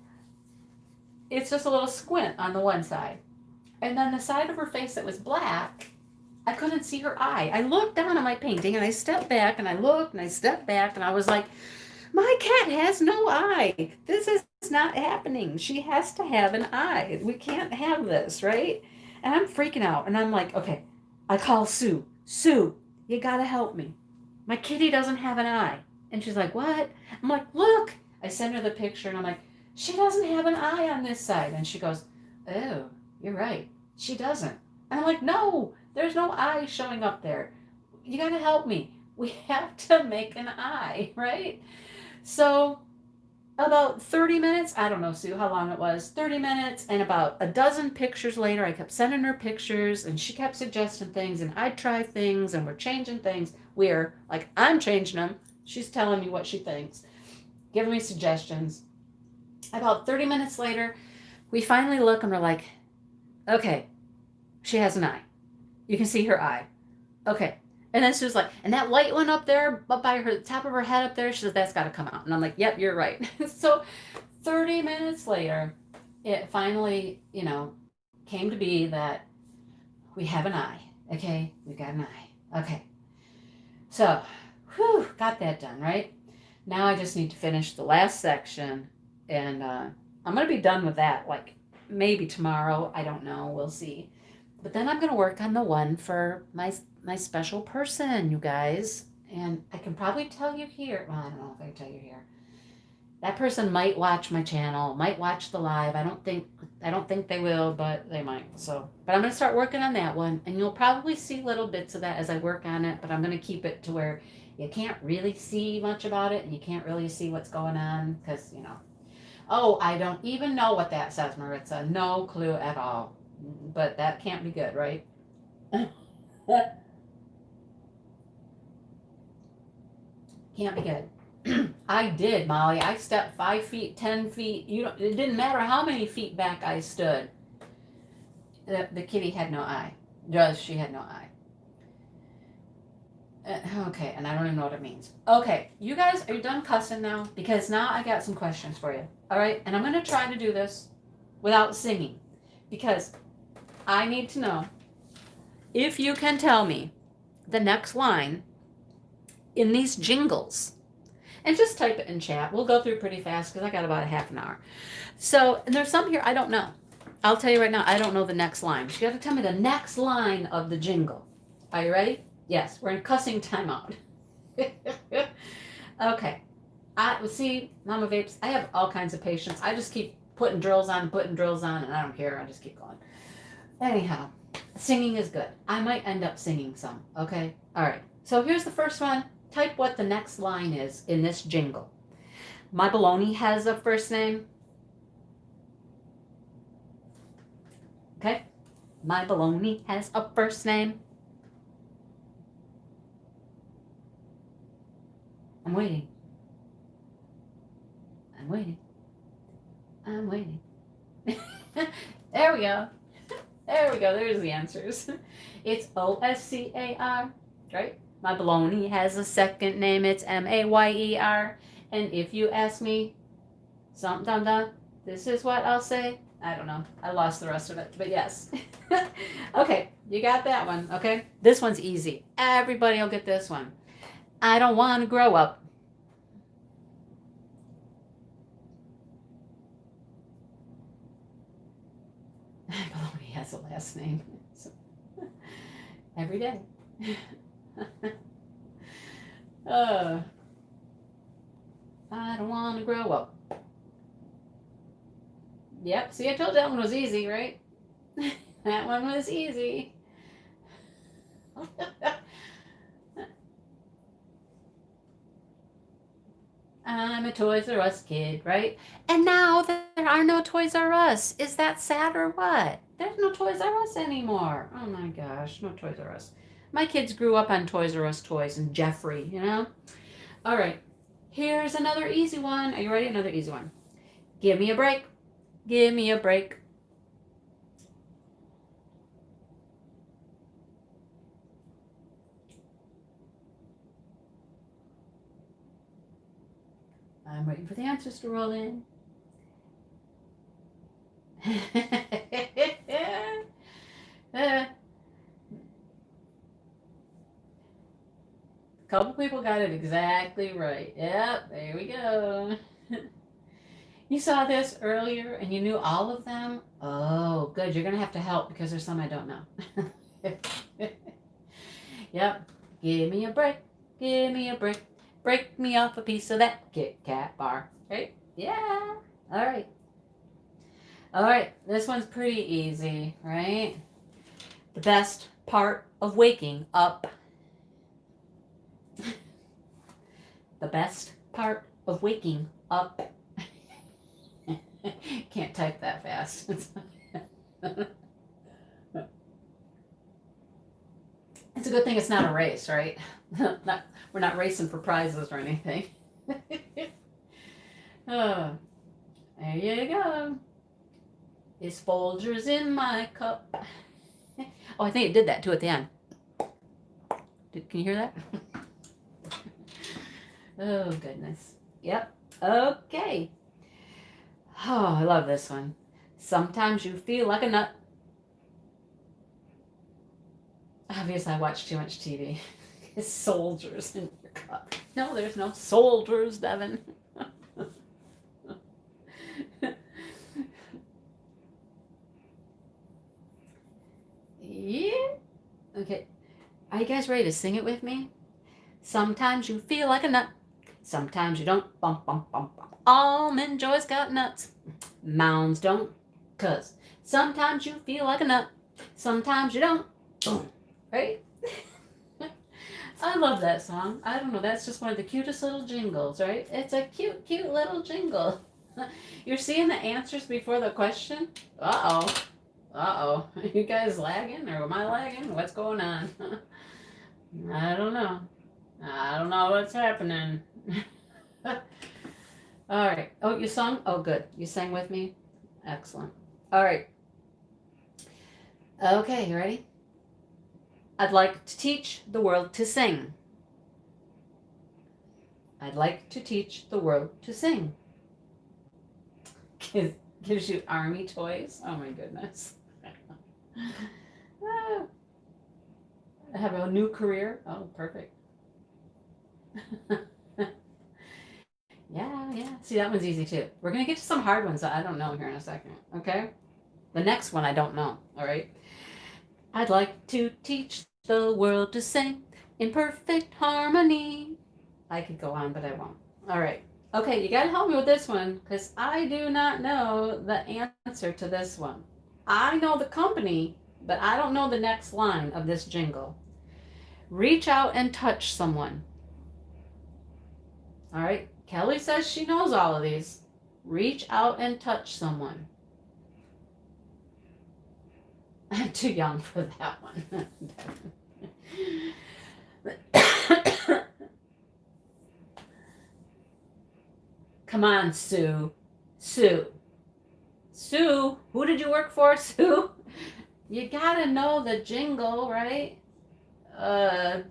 it's just a little squint on the one side. And then the side of her face that was black, I couldn't see her eye. I looked down at my painting and I stepped back and I looked and I stepped back and I was like, my cat has no eye. This is not happening. She has to have an eye. We can't have this, right? And I'm freaking out. And I'm like, okay, I call Sue. Sue, you got to help me. My kitty doesn't have an eye. And she's like, what? I'm like, look. I send her the picture and I'm like, she doesn't have an eye on this side. And she goes, oh, you're right. She doesn't. And I'm like, no, there's no eye showing up there. You got to help me. We have to make an eye, right? So about 30 minutes, I don't know, Sue, how long it was, 30 minutes, and about a dozen pictures later, I kept sending her pictures, and she kept suggesting things, and I'd try things, and we're changing things. I'm changing them. She's telling me what she thinks, giving me suggestions. About 30 minutes later, we finally look, and we're like, okay, she has an eye. You can see her eye. Okay, And then she was like, and that light one up there, up by her top of her head up there, she says, that's got to come out. And I'm like, yep, you're right. So 30 minutes later, it finally, came to be that we have an eye. Okay, we got an eye. Okay. So, whew, got that done, right? Now I just need to finish the last section, and I'm going to be done with that, like maybe tomorrow. I don't know. We'll see. But then I'm going to work on the one for my special person, you guys. And I can probably tell you here. Well, I don't know if I can tell you here. That person might watch my channel, might watch the live. I don't think they will, but they might. So, but I'm going to start working on that one, and you'll probably see little bits of that as I work on it, but I'm going to keep it to where you can't really see much about it and you can't really see what's going on because, oh, I don't even know what that says, Maritza. No clue at all. But that can't be good, right? Can't be good. I did, Molly. I stepped 5 feet, 10 feet. It didn't matter how many feet back I stood. The kitty had no eye. Just she had no eye. Okay, and I don't even know what it means. Okay, you guys, are you done cussing now? Because now I got some questions for you. All right, and I'm going to try to do this without singing because I need to know if you can tell me the next line in these jingles. And just type it in chat. We'll go through pretty fast because I got about a half an hour. So, and there's some here I don't know. I'll tell you right now, I don't know the next line. You got to tell me the next line of the jingle. Are you ready? Yes, we're in cussing timeout. Okay. See, Mama Vapes, I have all kinds of patience. I just keep putting drills on, and I don't care. I just keep going. Anyhow, singing is good. I might end up singing some. Okay? All right. So here's the first one. Type what the next line is in this jingle. My baloney has a first name. Okay? My baloney has a first name. I'm waiting. I'm waiting. I'm waiting. There we go. There we go. There's the answers. It's Oscar, right? My baloney has a second name. It's Mayer. And if you ask me something, this is what I'll say. I don't know. I lost the rest of it, but yes. Okay, you got that one. Okay, this one's easy. Everybody will get this one. I don't want to grow up. Baloney has a last name. Every day. I don't want to grow up. Yep, see, I told you that one was easy, right? That one was easy. I'm a Toys R Us kid, right? And now there are no Toys R Us. Is that sad or what? There's no Toys R Us anymore. Oh my gosh, no Toys R Us. My kids grew up on Toys R Us toys and Jeffrey, All right, here's another easy one. Are you ready? Another easy one. Give me a break. Give me a break. I'm waiting for the answers to roll in. A couple people got it exactly right. Yep, there we go. You saw this earlier and you knew all of them? Oh, good. You're going to have to help because there's some I don't know. Yep. Give me a break. Give me a break. Break me off a piece of that Kit Kat bar. Right? Yeah. All right. All right. This one's pretty easy, right? The best part of waking up. The best part of waking up. Can't type that fast. It's a good thing it's not a race, right? We're not racing for prizes or anything. Oh, there you go. It's Folgers in my cup. Oh, I think it did that too at the end. Can you hear that? Oh, goodness. Yep. Okay. Oh, I love this one. Sometimes you feel like a nut. Obviously, I watch too much TV. Soldiers in your cup. No, there's no soldiers, Devin. Yeah. Okay. Are you guys ready to sing it with me? Sometimes you feel like a nut. Sometimes you don't. Bump, bump, bump, bump. Almond Joy's got nuts. Mounds don't. Cause sometimes you feel like a nut. Sometimes you don't. Boom. Right? I love that song. I don't know. That's just one of the cutest little jingles, right? It's a cute, cute little jingle. You're seeing the answers before the question? Uh-oh. Uh-oh. Are you guys lagging or am I lagging? What's going on? I don't know. I don't know what's happening. All right. Oh, you sung? Oh, good. You sang with me? Excellent. All right. Okay, you ready? I'd like to teach the world to sing. I'd like to teach the world to sing. Gives you army toys. Oh my goodness. I have a new career. Oh, perfect. Yeah. See, that one's easy too. We're going to get to some hard ones that I don't know here in a second. Okay? The next one I don't know. All right? I'd like to teach the world to sing in perfect harmony. I could go on, but I won't. All right. Okay, you got to help me with this one because I do not know the answer to this one. I know the company, but I don't know the next line of this jingle. Reach out and touch someone. All right. Kelly says she knows all of these. Reach out and touch someone. I'm too young for that one. Come on, Sue. Sue, who did you work for, Sue? You gotta know the jingle, right? Uh,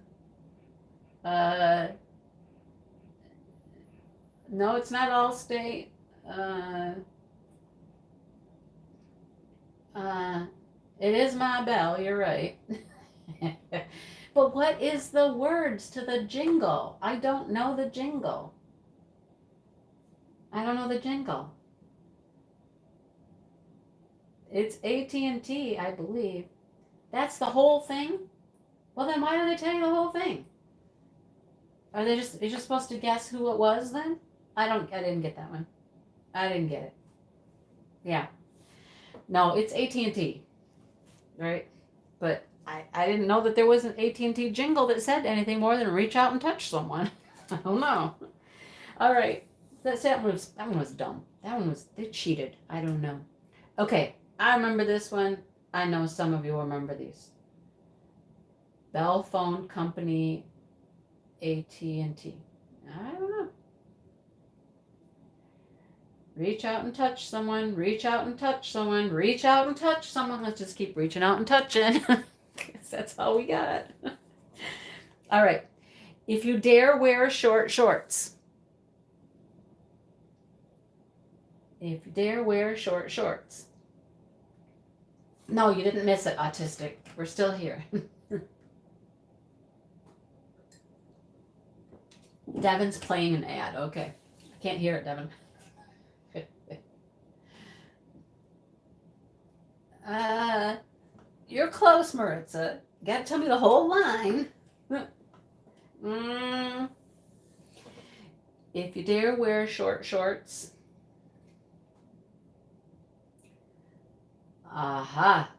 no, it's not Allstate. It is my bell, you're right. But what is the words to the jingle? I don't know the jingle. I don't know the jingle. It's AT&T, I believe. That's the whole thing? Well, then why do they tell you the whole thing? You're just supposed to guess who it was then? I didn't get that one. I didn't get it. Yeah. No, it's AT&T. Right? But I didn't know that there was an AT&T jingle that said anything more than reach out and touch someone. I don't know. All right. That one was dumb. They cheated. I don't know. Okay. I remember this one. I know some of you remember these. Bell Phone Company, AT&T. I don't know. Reach out and touch someone. Reach out and touch someone. Reach out and touch someone. Let's just keep reaching out and touching. Because that's all we got. All right. If you dare wear short shorts. If you dare wear short shorts. No, you didn't miss it, autistic. We're still here. Devin's playing an ad. Okay. I can't hear it, Devin. You're close, Maritza. You gotta tell me the whole line. If you dare wear short shorts. Aha.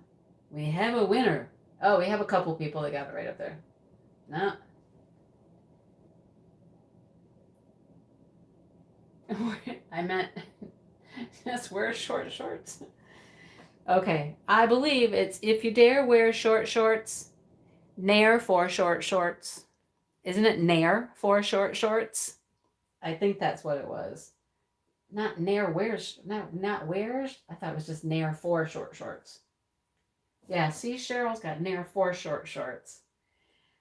We have a winner. Oh, we have a couple people that got it right up there. No. I meant just wear short shorts. Okay, I believe it's if you dare wear short shorts, nair for short shorts. Isn't it nair for short shorts? I think that's what it was. Not nair wears, not wears. I thought it was just nair for short shorts. Yeah, see, Cheryl's got nair for short shorts.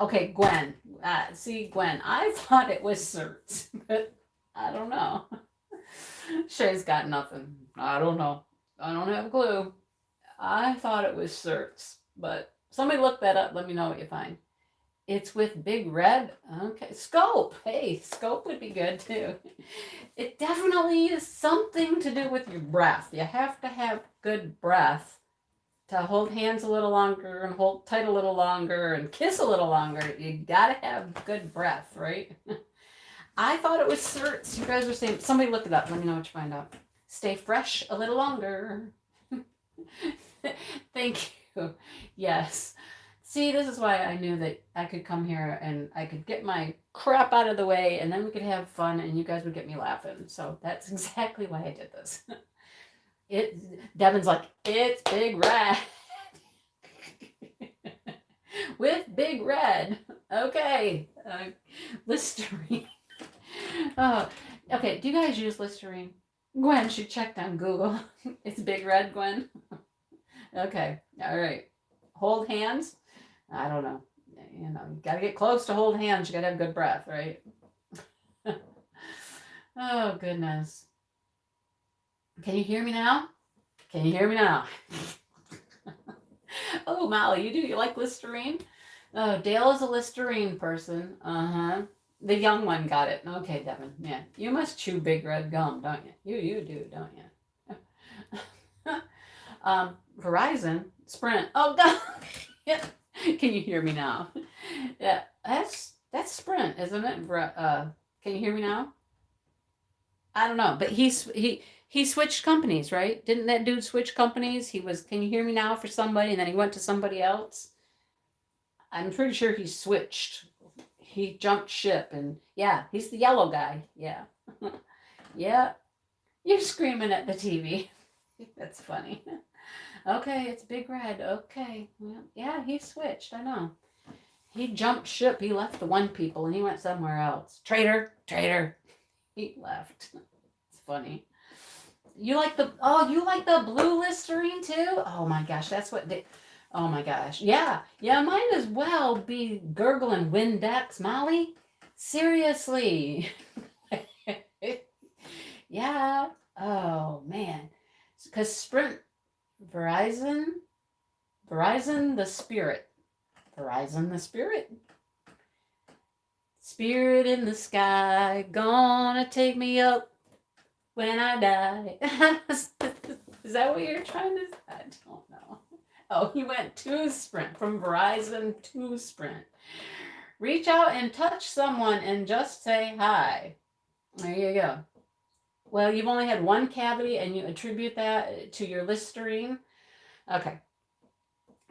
Okay, Gwen. See, Gwen, I thought it was certs, but I don't know. Shay's got nothing. I don't know. I don't have a clue. I thought it was certs, but somebody look that up. Let me know what you find. It's with Big Red. Okay, scope. Hey, scope would be good too. It definitely is something to do with your breath. You have to have good breath to hold hands a little longer and hold tight a little longer and kiss a little longer. You gotta have good breath, right? I thought it was certs. You guys are saying, somebody look it up. Let me know what you find out. Stay fresh a little longer. Thank you. Yes. See, this is why I knew that I could come here and I could get my crap out of the way and then we could have fun and you guys would get me laughing. So that's exactly why I did this. Devin's like, it's Big Red. With Big Red. Okay. Listerine. Oh, okay. Do you guys use Listerine? Gwen, she checked on Google. It's Big Red, Gwen. Okay. All right. Hold hands. I don't know. You gotta get close to hold hands. You gotta have good breath, right? Oh, goodness. Can you hear me now? Can you hear me now? Oh, Molly, you like Listerine? Oh, Dale is a Listerine person. Uh-huh. The young one got it. Okay, Devin. Yeah. You must chew Big Red gum, don't you? You do, don't you? Verizon, Sprint. Oh, God. Yeah. Can you hear me now? Yeah, that's Sprint, isn't it? Can you hear me now? I don't know, but he switched companies, right? Didn't that dude switch companies? He was, can you hear me now for somebody, and then he went to somebody else? I'm pretty sure he switched. He jumped ship, and yeah, he's the yellow guy. Yeah. Yeah. You're screaming at the TV. That's funny. Okay, it's Big Red. Okay. Well, yeah, he switched. I know. He jumped ship. He left the one people and he went somewhere else. Traitor. He left. It's funny. You like the blue Listerine too? Oh my gosh, that's what oh my gosh. Yeah. Yeah, might as well be gurgling Windex, Molly. Seriously. Yeah. Oh man. Because Sprint, Verizon the Spirit. Verizon the Spirit. Spirit in the sky, gonna take me up when I die. Is that what you're trying to say? I don't know. Oh, he went to Sprint, from Verizon to Sprint. Reach out and touch someone and just say hi. There you go. Well, you've only had one cavity and you attribute that to your Listerine. Okay.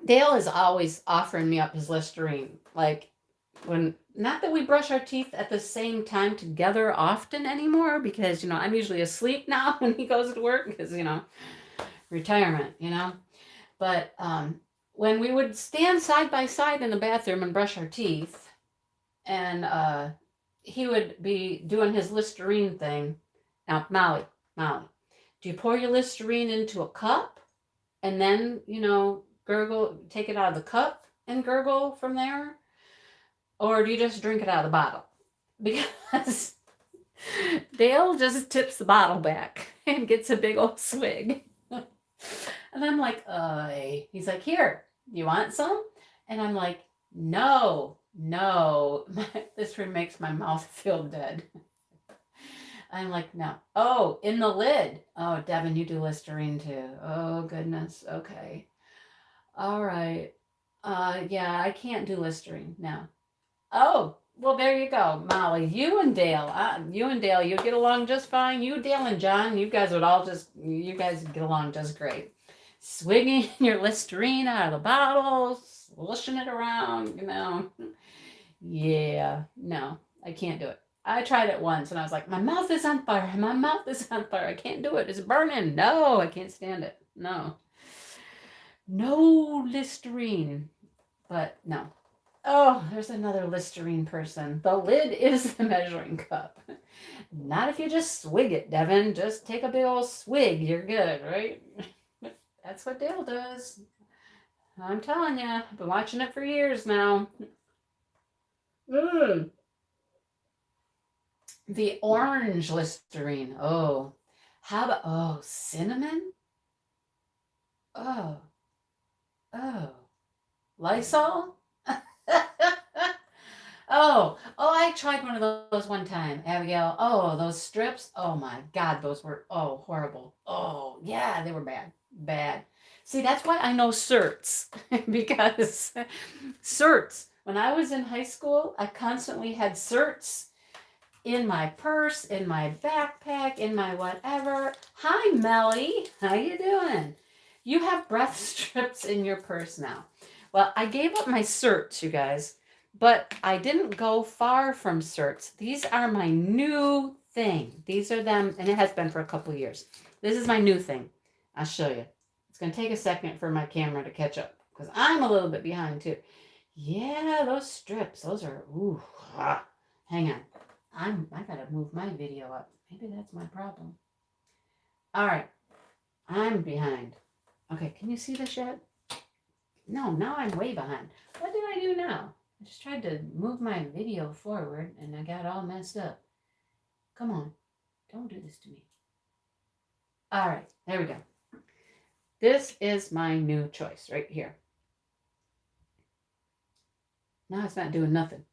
Dale is always offering me up his Listerine. Like, not that we brush our teeth at the same time together often anymore, because, I'm usually asleep now when he goes to work, because, retirement, But when we would stand side by side in the bathroom and brush our teeth, and he would be doing his Listerine thing. Now, Molly, do you pour your Listerine into a cup and then, gurgle, take it out of the cup and gurgle from there? Or do you just drink it out of the bottle? Because Dale just tips the bottle back and gets a big old swig. And I'm like, he's like, here, you want some? And I'm like, no. This makes my mouth feel dead. I'm like, no. Oh, in the lid. Oh, Devin, you do Listerine too. Oh, goodness. Okay. All right. Yeah, I can't do Listerine. No. Oh, well, there you go, Molly. You and Dale, you get along just fine. You, Dale, and John, you guys get along just great. Swigging your Listerine out of the bottle, slushing it around, Yeah, no, I can't do it. I tried it once and I was like, my mouth is on fire. I can't do it. It's burning. No, I can't stand it. No Listerine. But no. Oh, there's another Listerine person. The lid is the measuring cup. Not if you just swig it, Devin. Just take a big old swig. You're good, right? That's what Dale does. I'm telling you. I've been watching it for years now. Mm. The orange Listerine. Oh. How about, oh, cinnamon? Oh. Oh. Lysol? I tried one of those one time, Abigail. Oh, those strips. Oh my God, those were horrible. Oh yeah, they were bad, bad. See, that's why I know certs because certs. When I was in high school, I constantly had certs in my purse, in my backpack, in my whatever. Hi, Melly. How you doing? You have breath strips in your purse now. Well, I gave up my certs, you guys, but I didn't go far from certs. These are my new thing. These are them, and it has been for a couple of years. This is my new thing. I'll show you. It's going to take a second for my camera to catch up because I'm a little bit behind too. Yeah, those strips, those are, ooh, hang on. I gotta move my video up. Maybe that's my problem. All right, I'm behind. Okay, can you see this yet? No, now I'm way behind. What did I do now? I just tried to move my video forward and I got all messed up. Come on, don't do this to me. All right, there we go. This is my new choice right here. Now it's not doing nothing.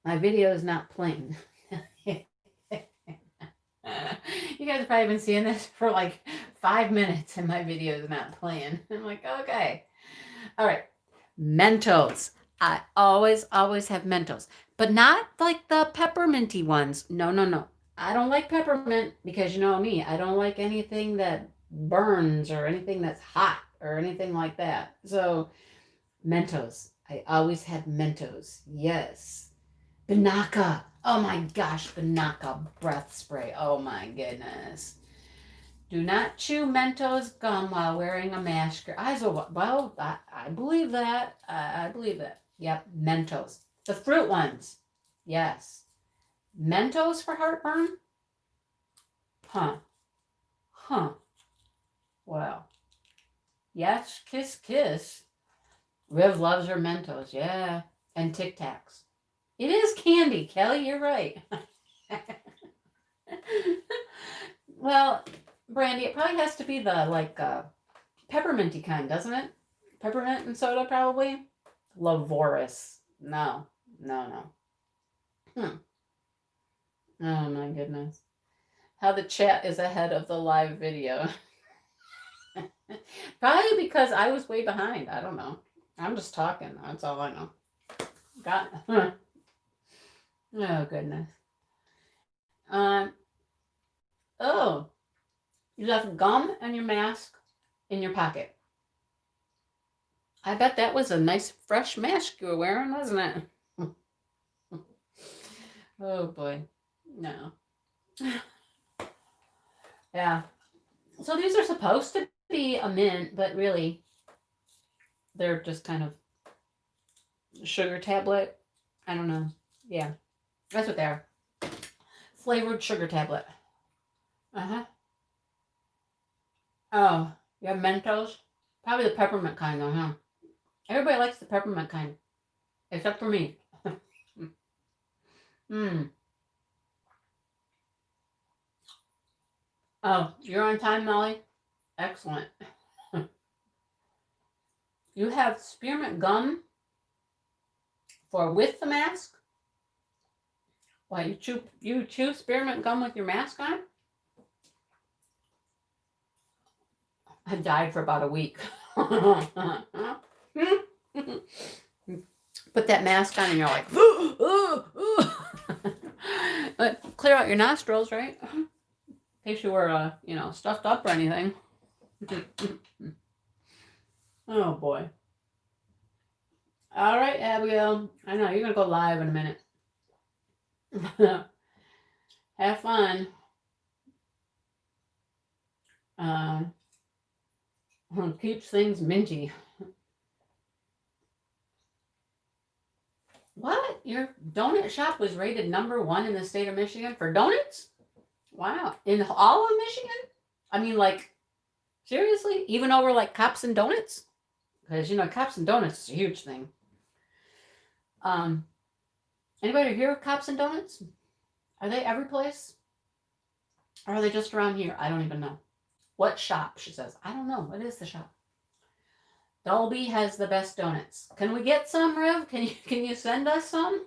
My video is not playing. You guys have probably been seeing this for like 5 minutes and my video is not playing. I'm like, okay. All right. Mentos. I always have Mentos, but not like the pepperminty ones. No. I don't like peppermint because you know me. I don't like anything that burns or anything that's hot or anything like that. So Mentos. I always had Mentos. Yes. Banaka. Oh my gosh, Banaka breath spray. Oh my goodness. Do not chew Mentos gum while wearing a mask. Well, I believe that. I believe that. Yep, Mentos. The fruit ones. Yes. Mentos for heartburn? Huh. Wow. Yes, kiss, kiss. Riv loves her Mentos. Yeah. And Tic Tacs. It is candy, Kelly. You're right. Well, Brandy, it probably has to be the pepperminty kind, doesn't it? Peppermint and soda, probably. Lavorous. No. Oh my goodness. How the chat is ahead of the live video. Probably because I was way behind. I don't know. I'm just talking. That's all I know. Oh goodness. Oh, you left gum and your mask in your pocket. I bet that was a nice fresh mask you were wearing, wasn't it? Oh boy. No. Yeah. So these are supposed to be a mint, but really they're just kind of sugar tablet. I don't know. Yeah. That's what they are. Flavored sugar tablet. Uh-huh. Oh, you have Mentos? Probably the peppermint kind though, huh? Everybody likes the peppermint kind. Except for me. Oh, you're on time, Molly? Excellent. You have spearmint gum for with the mask? Why, you chew spearmint gum with your mask on? I died for about a week. Put that mask on and you're like, but clear out your nostrils, right? In case you were, stuffed up or anything. Oh boy. All right, Abigail. I know you're gonna go live in a minute. Have fun. Keeps things minty. What? Your donut shop was rated #1 in the state of Michigan for donuts? Wow. In all of Michigan? I mean, like, seriously? Even over, like, Cops and Donuts? Because, Cops and Donuts is a huge thing. Anybody here with Cops and Donuts? Are they every place? Or are they just around here? I don't even know. What shop? She says. I don't know. What is the shop? Dolby has the best donuts. Can we get some, Rev? Can you send us some?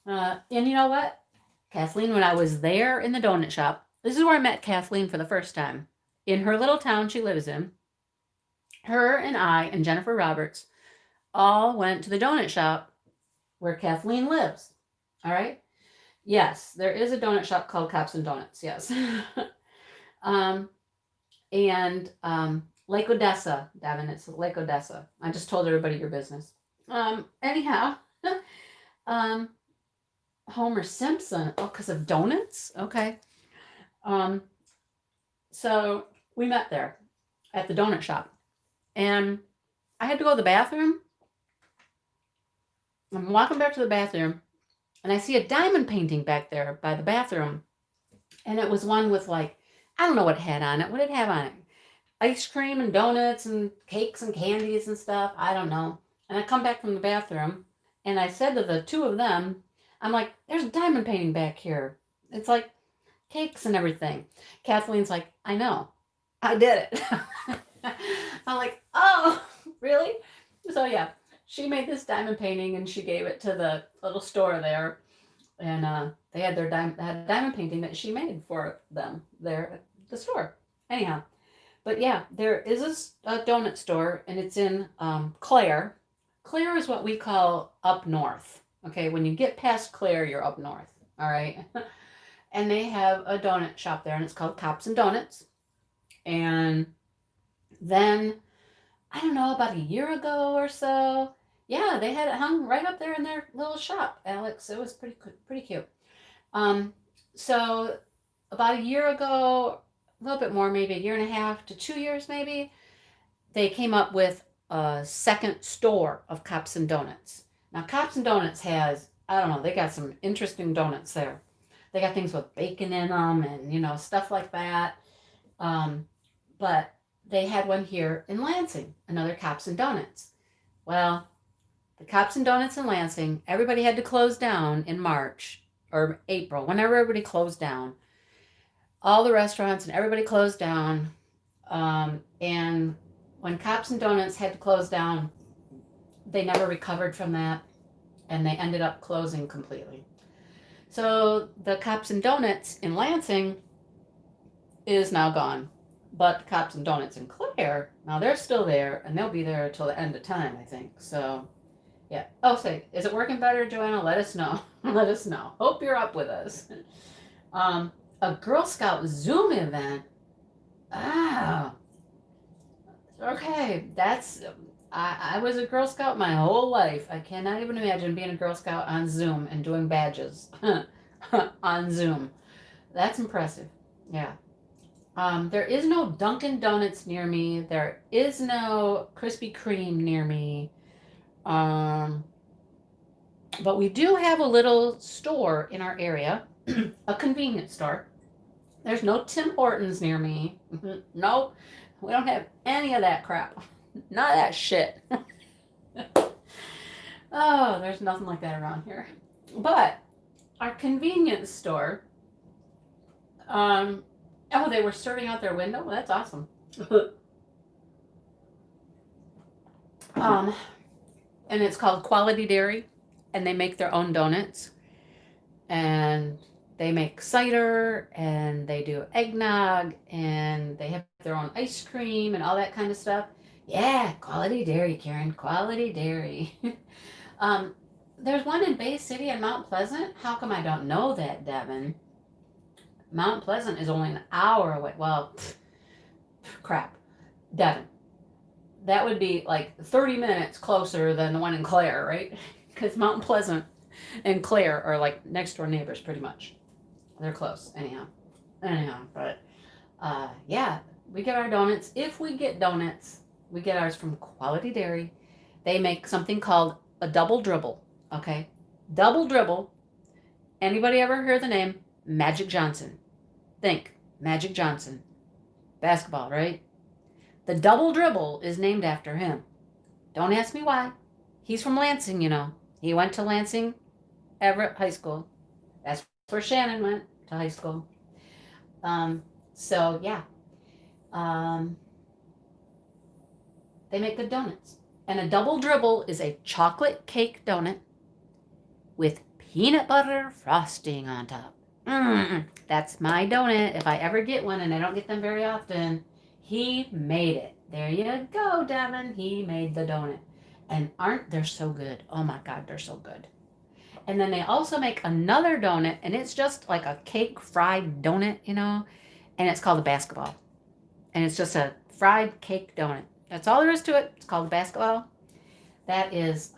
And you know what? Kathleen, when I was there in the donut shop, this is where I met Kathleen for the first time. In her little town she lives in, her and I and Jennifer Roberts all went to the donut shop where Kathleen lives. All right? Yes, there is a donut shop called Cops and Donuts. Yes. and Lake Odessa, Devin. It's Lake Odessa. I just told everybody your business. Anyhow, Homer Simpson. Oh, because of donuts? Okay. So we met there at the donut shop. And I had to go to the bathroom. I'm walking back to the bathroom. And I see a diamond painting back there by the bathroom. And it was one with like, I don't know what it had on it. What did it have on it? Ice cream and donuts and cakes and candies and stuff. I don't know. And I come back from the bathroom and I said to the two of them, I'm like, there's a diamond painting back here. It's like cakes and everything. Kathleen's like, I know. I did it. I'm like, oh, really? So yeah, she made this diamond painting and she gave it to the little store there. And they had their diamond painting that she made for them there at the store. Anyhow, but yeah, there is a donut store, and it's in Clare. Clare is what we call up north. Okay, when you get past Clare, you're up north. All right, and they have a donut shop there, and it's called Cops and Donuts. And then I don't know, about a year ago or so, yeah, they had it hung right up there in their little shop, Alex. It was pretty cute. So about a year ago, a little bit more, maybe a year and a half to 2 years maybe, they came up with a second store of Cops and Donuts. Now, Cops and Donuts has, I don't know, they got some interesting donuts there. They got things with bacon in them and, you know, stuff like that. But they had one here in Lansing, another Cops and Donuts. Well, the Cops and Donuts in Lansing, everybody had to close down in March or April, whenever everybody closed down. All the restaurants and everybody closed down. And when Cops and Donuts had to close down, they never recovered from that, and they ended up closing completely. So the Cops and Donuts in Lansing is now gone. But Cops and Donuts in Clare, now they're still there, and they'll be there until the end of time, I think. So, yeah. Oh, say, is it working better, Joanna? Let us know. Let us know. Hope you're up with us. A Girl Scout Zoom event. Ah. Okay, that's... I was a Girl Scout my whole life. I cannot even imagine being a Girl Scout on Zoom and doing badges on Zoom. That's impressive. Yeah. There is no Dunkin' Donuts near me. There is no Krispy Kreme near me. But we do have a little store in our area, a convenience store. There's no Tim Hortons near me. No, we don't have any of that crap. None of that shit. Oh, there's nothing like that around here. But our convenience store, oh, they were serving out their window? Well, that's awesome. And it's called Quality Dairy, and they make their own donuts. And they make cider, and they do eggnog, and they have their own ice cream and all that kind of stuff. Yeah, Quality Dairy, Karen. Quality Dairy. There's one in Bay City and Mount Pleasant. How come I don't know that, Devin? Mount Pleasant is only an hour away. Well, crap. Devin. That would be like 30 minutes closer than the one in Clare, right? Because Mount Pleasant and Clare are like next door neighbors pretty much. They're close. Anyhow, but yeah, we get our donuts. If we get donuts, we get ours from Quality Dairy. They make something called a double dribble. Okay, double dribble. Anybody ever hear the name Magic Johnson? Think Magic Johnson, basketball, right? The double dribble is named after him. Don't ask me why. He's from Lansing, you know. He went to Lansing Everett High School. That's where Shannon went to high school. So yeah, um, they make good donuts. And a double dribble is a chocolate cake donut with peanut butter frosting on top. That's my donut. If I ever get one, and I don't get them very often, he made it. There you go, Devin. He made the donut. And aren't they so good? Oh my God, they're so good. And then they also make another donut, and it's just like a cake fried donut, and it's called a basketball. And it's just a fried cake donut. That's all there is to it. It's called a basketball. That is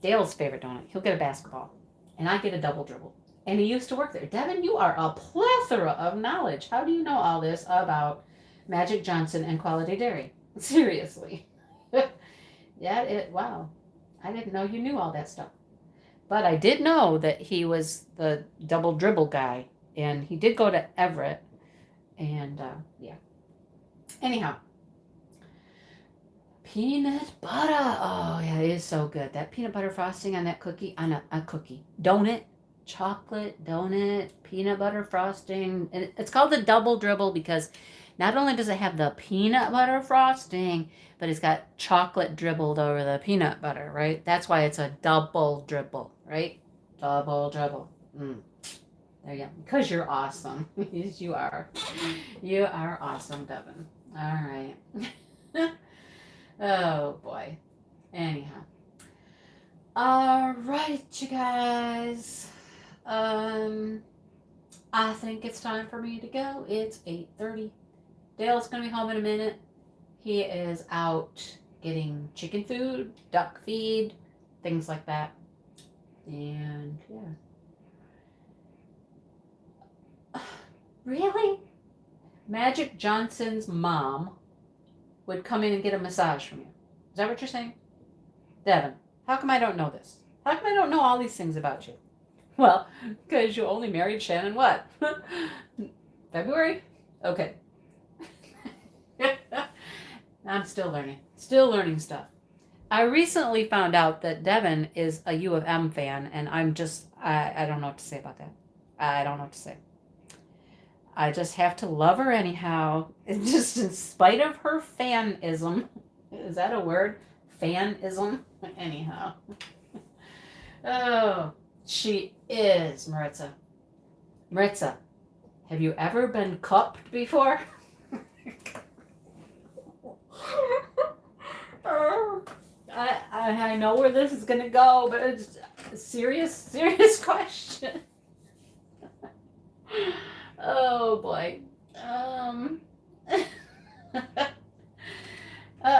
Dale's favorite donut. He'll get a basketball, and I get a double dribble. And he used to work there. Devin, you are a plethora of knowledge. How do you know all this about Magic Johnson and Quality Dairy? Seriously. Wow. I didn't know you knew all that stuff. But I did know that he was the double dribble guy, and he did go to Everett, and yeah. Anyhow, peanut butter. Oh yeah, it is so good. That peanut butter frosting on that cookie, on a cookie donut, chocolate donut, peanut butter frosting, and it's called the double dribble because not only does it have the peanut butter frosting, but it's got chocolate dribbled over the peanut butter, right? That's why it's a double dribble, right? Double dribble. There you go. Because you're awesome. Yes, you are. You are awesome, Devin. All right. Oh, boy. Anyhow. All right, you guys. I think it's time for me to go. It's 8:30. Dale's going to be home in a minute. He is out getting chicken food, duck feed, things like that. And, yeah. Really? Magic Johnson's mom would come in and get a massage from you. Is that what you're saying? Devin, how come I don't know this? How come I don't know all these things about you? Well, because you only married Shannon what? February? Okay. I'm still learning. Still learning stuff. I recently found out that Devin is a U of M fan, and I don't know what to say about that. I don't know what to say. I just have to love her anyhow. Just in spite of her fanism. Is that a word? Fanism? Anyhow. Oh, she is, Maritza. Maritza, have you ever been cupped before? I know where this is going to go, but it's a serious question. Oh boy.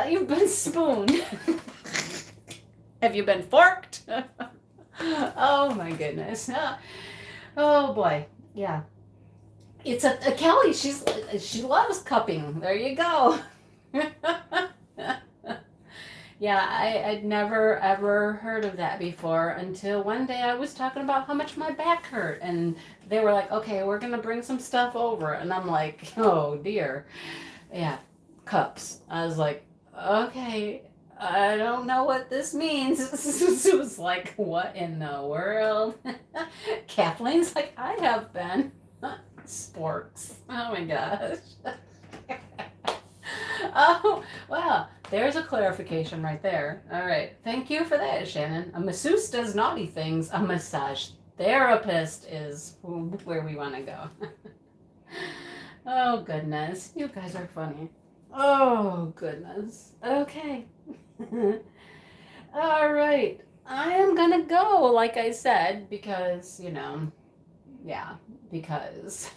You've been spooned. Have you been forked? Oh my goodness. Oh boy. Yeah. It's a Kelly. She loves cupping. There you go. Yeah, I'd never ever heard of that before until one day I was talking about how much my back hurt, and they were like, okay, we're gonna bring some stuff over, and I'm like, oh dear. Yeah, cups. I was like, okay, I don't know what this means. It was like, what in the world? Kathleen's like, I have been. Sporks. Oh my gosh. Oh, wow. There's a clarification right there. All right. Thank you for that, Shannon. A masseuse does naughty things. A massage therapist is where we want to go. Oh, goodness. You guys are funny. Oh, goodness. Okay. All right. I am going to go, like I said, because, yeah, because...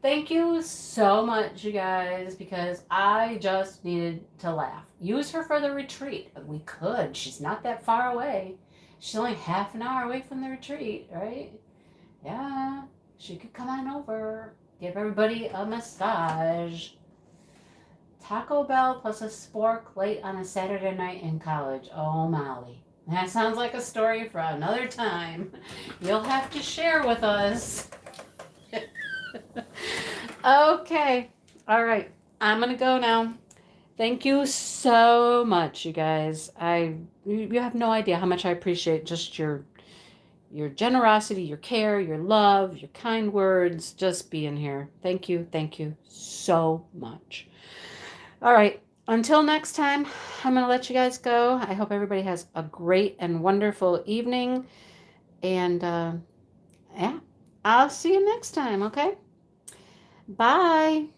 Thank you so much, you guys, because I just needed to laugh. Use her for the retreat. We could. She's not that far away. She's only half an hour away from the retreat, right? Yeah. She could come on over. Give everybody a massage. Taco Bell plus a spork late on a Saturday night in college. Oh, Molly. That sounds like a story for another time. You'll have to share with us. Okay. All right. I'm going to go now. Thank you so much, you guys. You have no idea how much I appreciate just your generosity, your care, your love, your kind words, just being here. Thank you so much. All right, until next time, I'm going to let you guys go. I hope everybody has a great and wonderful evening. And yeah, I'll see you next time, okay? Bye.